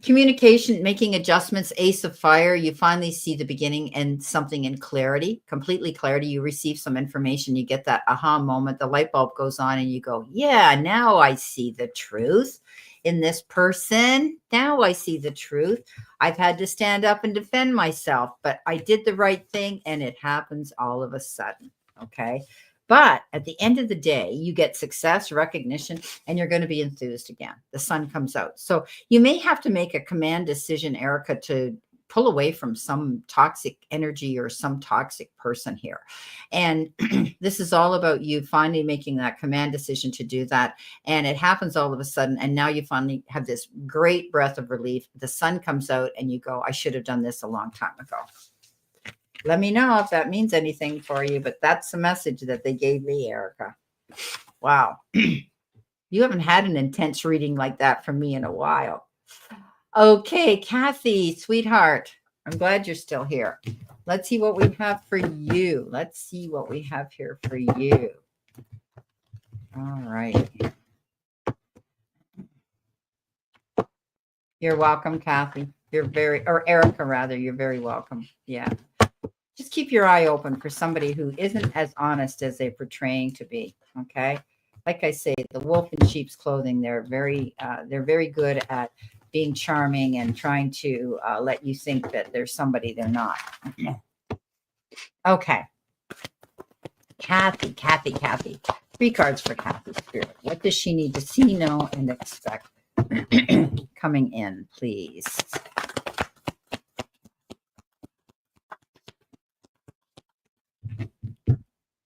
Communication, making adjustments, Ace of Fire. You finally see the beginning and something in clarity, completely clarity. You receive some information, you get that aha moment, the light bulb goes on and you go, yeah, now I see the truth in this person. Now I see the truth. I've had to stand up and defend myself, but I did the right thing and it happens all of a sudden. Okay. But at the end of the day, you get success, recognition, and you're going to be enthused again. The sun comes out. So you may have to make a command decision, Erica, to pull away from some toxic energy or some toxic person here. And this is all about you finally making that command decision to do that. And it happens all of a sudden. And now you finally have this great breath of relief. The sun comes out and you go, I should have done this a long time ago. Let me know if that means anything for you, but that's the message that they gave me, Erica. Wow. You haven't had an intense reading like that from me in a while. Okay, Kathy, sweetheart, I'm glad you're still here. Let's see what we have for you. Let's see what we have here for you. All right. You're welcome, Kathy. Erica, rather, you're very welcome. Yeah. Just keep your eye open for somebody who isn't as honest as they're portraying to be. Okay. Like I say, the wolf in sheep's clothing, they're very good at being charming and trying to let you think that there's somebody they're not. Okay. Kathy. 3 cards for Kathy Spirit. What does she need to see, know, and expect coming in, please?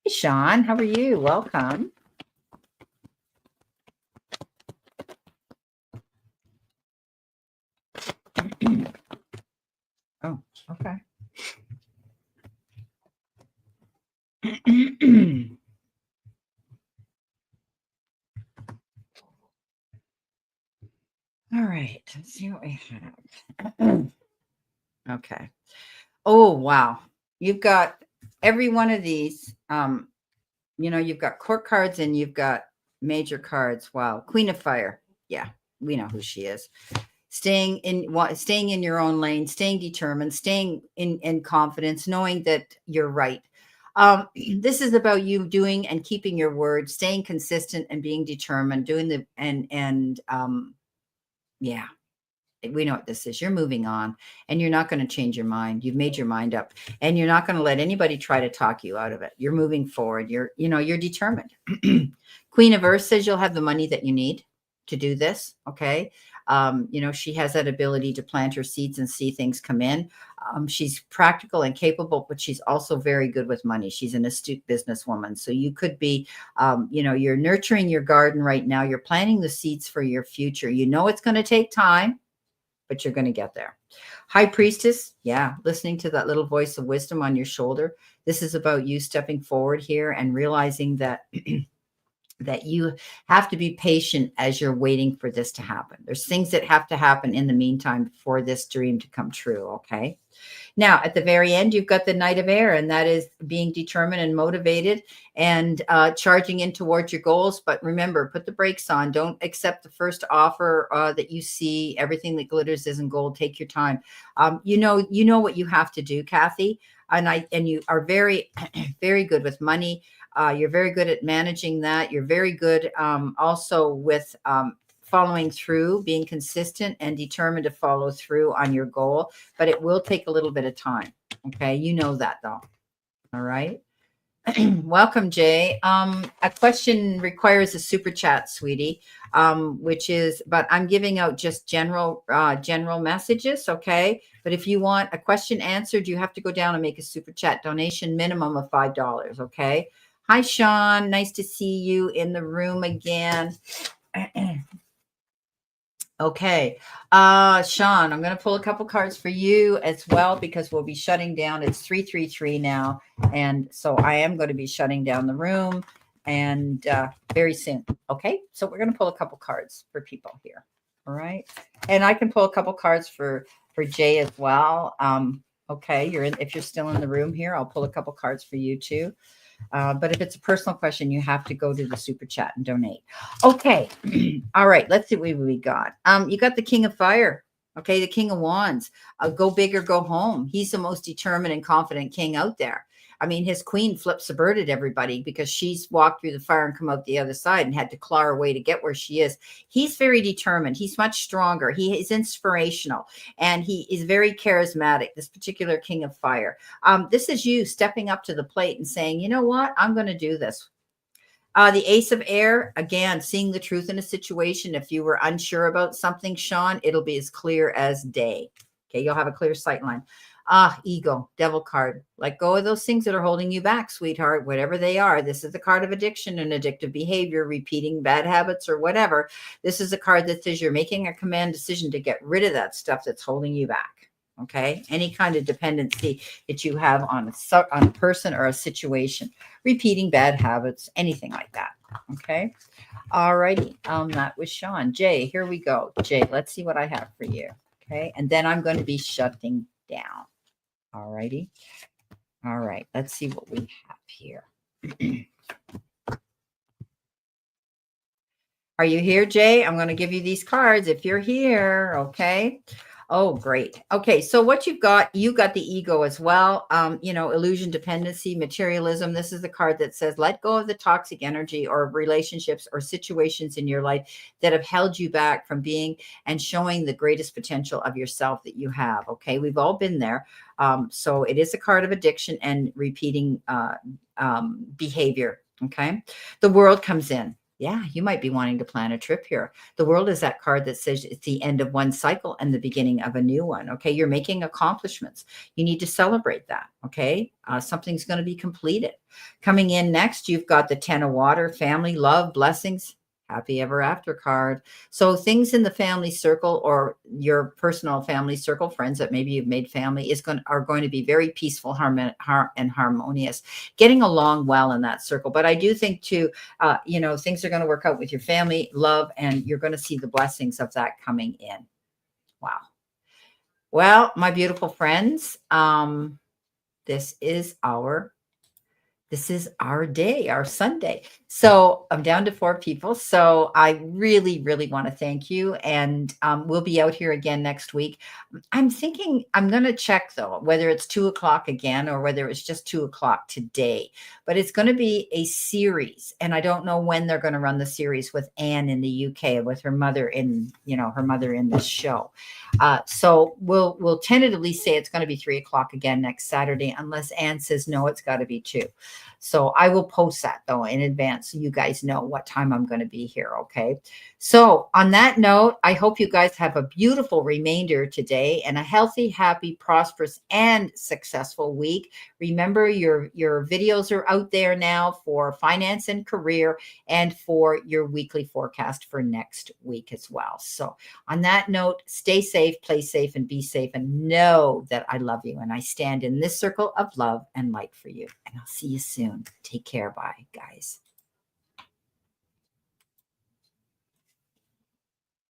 Hey, Sean, how are you? Welcome. Oh, okay. All right, let's see what we have. Okay. Oh, wow. You've got every one of these. You've got court cards and you've got major cards. Wow. Queen of Fire. Yeah, we know who she is. Staying in your own lane, staying determined, staying in confidence, knowing that you're right. This is about you doing and keeping your word, staying consistent and being determined, doing yeah. We know what this is. You're moving on, and you're not going to change your mind. You've made your mind up, and you're not going to let anybody try to talk you out of it. You're moving forward. You're determined. Queen of Earth says you'll have the money that you need to do this. Okay. She has that ability to plant her seeds and see things come in. She's practical and capable, but she's also very good with money. She's an astute businesswoman. So you could be, you're nurturing your garden right now. You're planting the seeds for your future. You know it's going to take time, but you're going to get there. High Priestess, yeah, listening to that little voice of wisdom on your shoulder. This is about you stepping forward here and realizing that that you have to be patient as you're waiting for this to happen. There's things that have to happen in the meantime for this dream to come true, okay? Now, at the very end, you've got the Knight of Air, and that is being determined and motivated and charging in towards your goals. But remember, put the brakes on. Don't accept the first offer that you see. Everything that glitters isn't gold. Take your time. You know what you have to do, Kathy, and you are very, very good with money. You're very good at managing that. You're very good also with following through, being consistent and determined to follow through on your goal, but it will take a little bit of time. Okay. You know that though. All right. Welcome, Jay. A question requires a super chat, sweetie, but I'm giving out just general messages. Okay. But if you want a question answered, you have to go down and make a super chat donation, minimum of $5. Okay. Hi, Sean. Nice to see you in the room again. Okay. Sean, I'm going to pull a couple cards for you as well, because we'll be shutting down. It's 333 now. And so I am going to be shutting down the room and very soon. Okay. So we're going to pull a couple cards for people here. All right. And I can pull a couple cards for Jay as well. Okay. If you're still in the room here, I'll pull a couple cards for you too. But if it's a personal question, you have to go to the super chat and donate. Okay. All right. Let's see what we got. You got the King of Fire. Okay. The King of Wands. Go big or go home. He's the most determined and confident king out there. I mean, his queen flip-subverted everybody because she's walked through the fire and come out the other side and had to claw her way to get where she is. He's very determined. He's much stronger. He is inspirational and he is very charismatic, this particular King of Fire. This is you stepping up to the plate and saying, you know what? I'm going to do this. The Ace of Air, again, seeing the truth in a situation. If you were unsure about something, Sean, it'll be as clear as day. Okay, you'll have a clear sight line. Ego, devil card. Let go of those things that are holding you back, sweetheart, whatever they are. This is the card of addiction and addictive behavior, repeating bad habits or whatever. This is a card that says you're making a command decision to get rid of that stuff that's holding you back. Okay. Any kind of dependency that you have on a person or a situation, repeating bad habits, anything like that. Okay. All righty. That was Sean. Jay, here we go. Jay, let's see what I have for you. Okay. And then I'm going to be shutting down. All righty. All right. Let's see what we have here. Are you here, Jay? I'm going to give you these cards if you're here. Okay. Oh, great. Okay. So what you got the ego as well. Illusion, dependency, materialism. This is the card that says, let go of the toxic energy or relationships or situations in your life that have held you back from being and showing the greatest potential of yourself that you have. Okay. We've all been there. So it is a card of addiction and repeating behavior. Okay. The World comes in. Yeah, you might be wanting to plan a trip here. The World is that card that says it's the end of one cycle and the beginning of a new one. Okay, you're making accomplishments. You need to celebrate that. Okay, something's going to be completed. Coming in next, you've got the Ten of Water, family, love, blessings, happy ever after card. So things in the family circle or your personal family circle, friends that maybe you've made family, are going to be very peaceful and harmonious, getting along well in that circle. But I do think too, things are going to work out with your family, love, and you're going to see the blessings of that coming in. Wow. Well, my beautiful friends, this is our this is our day, our Sunday. So I'm down to 4 people. So I really, really want to thank you. And we'll be out here again next week. I'm thinking I'm going to check though, whether it's 2 o'clock again or whether it's just 2 o'clock today. But it's going to be a series. And I don't know when they're going to run the series with Anne in the UK with her mother her mother in this show. So we'll tentatively say it's going to be 3 o'clock again next Saturday, unless Anne says no, it's got to be 2. So I will post that though in advance so you guys know what time I'm going to be here. Okay. So on that note, I hope you guys have a beautiful remainder today and a healthy, happy, prosperous, and successful week. Remember, your videos are out there now for finance and career and for your weekly forecast for next week as well. So on that note, stay safe, play safe, and be safe, and know that I love you and I stand in this circle of love and light for you. And I'll see you soon. Take care. Bye, guys.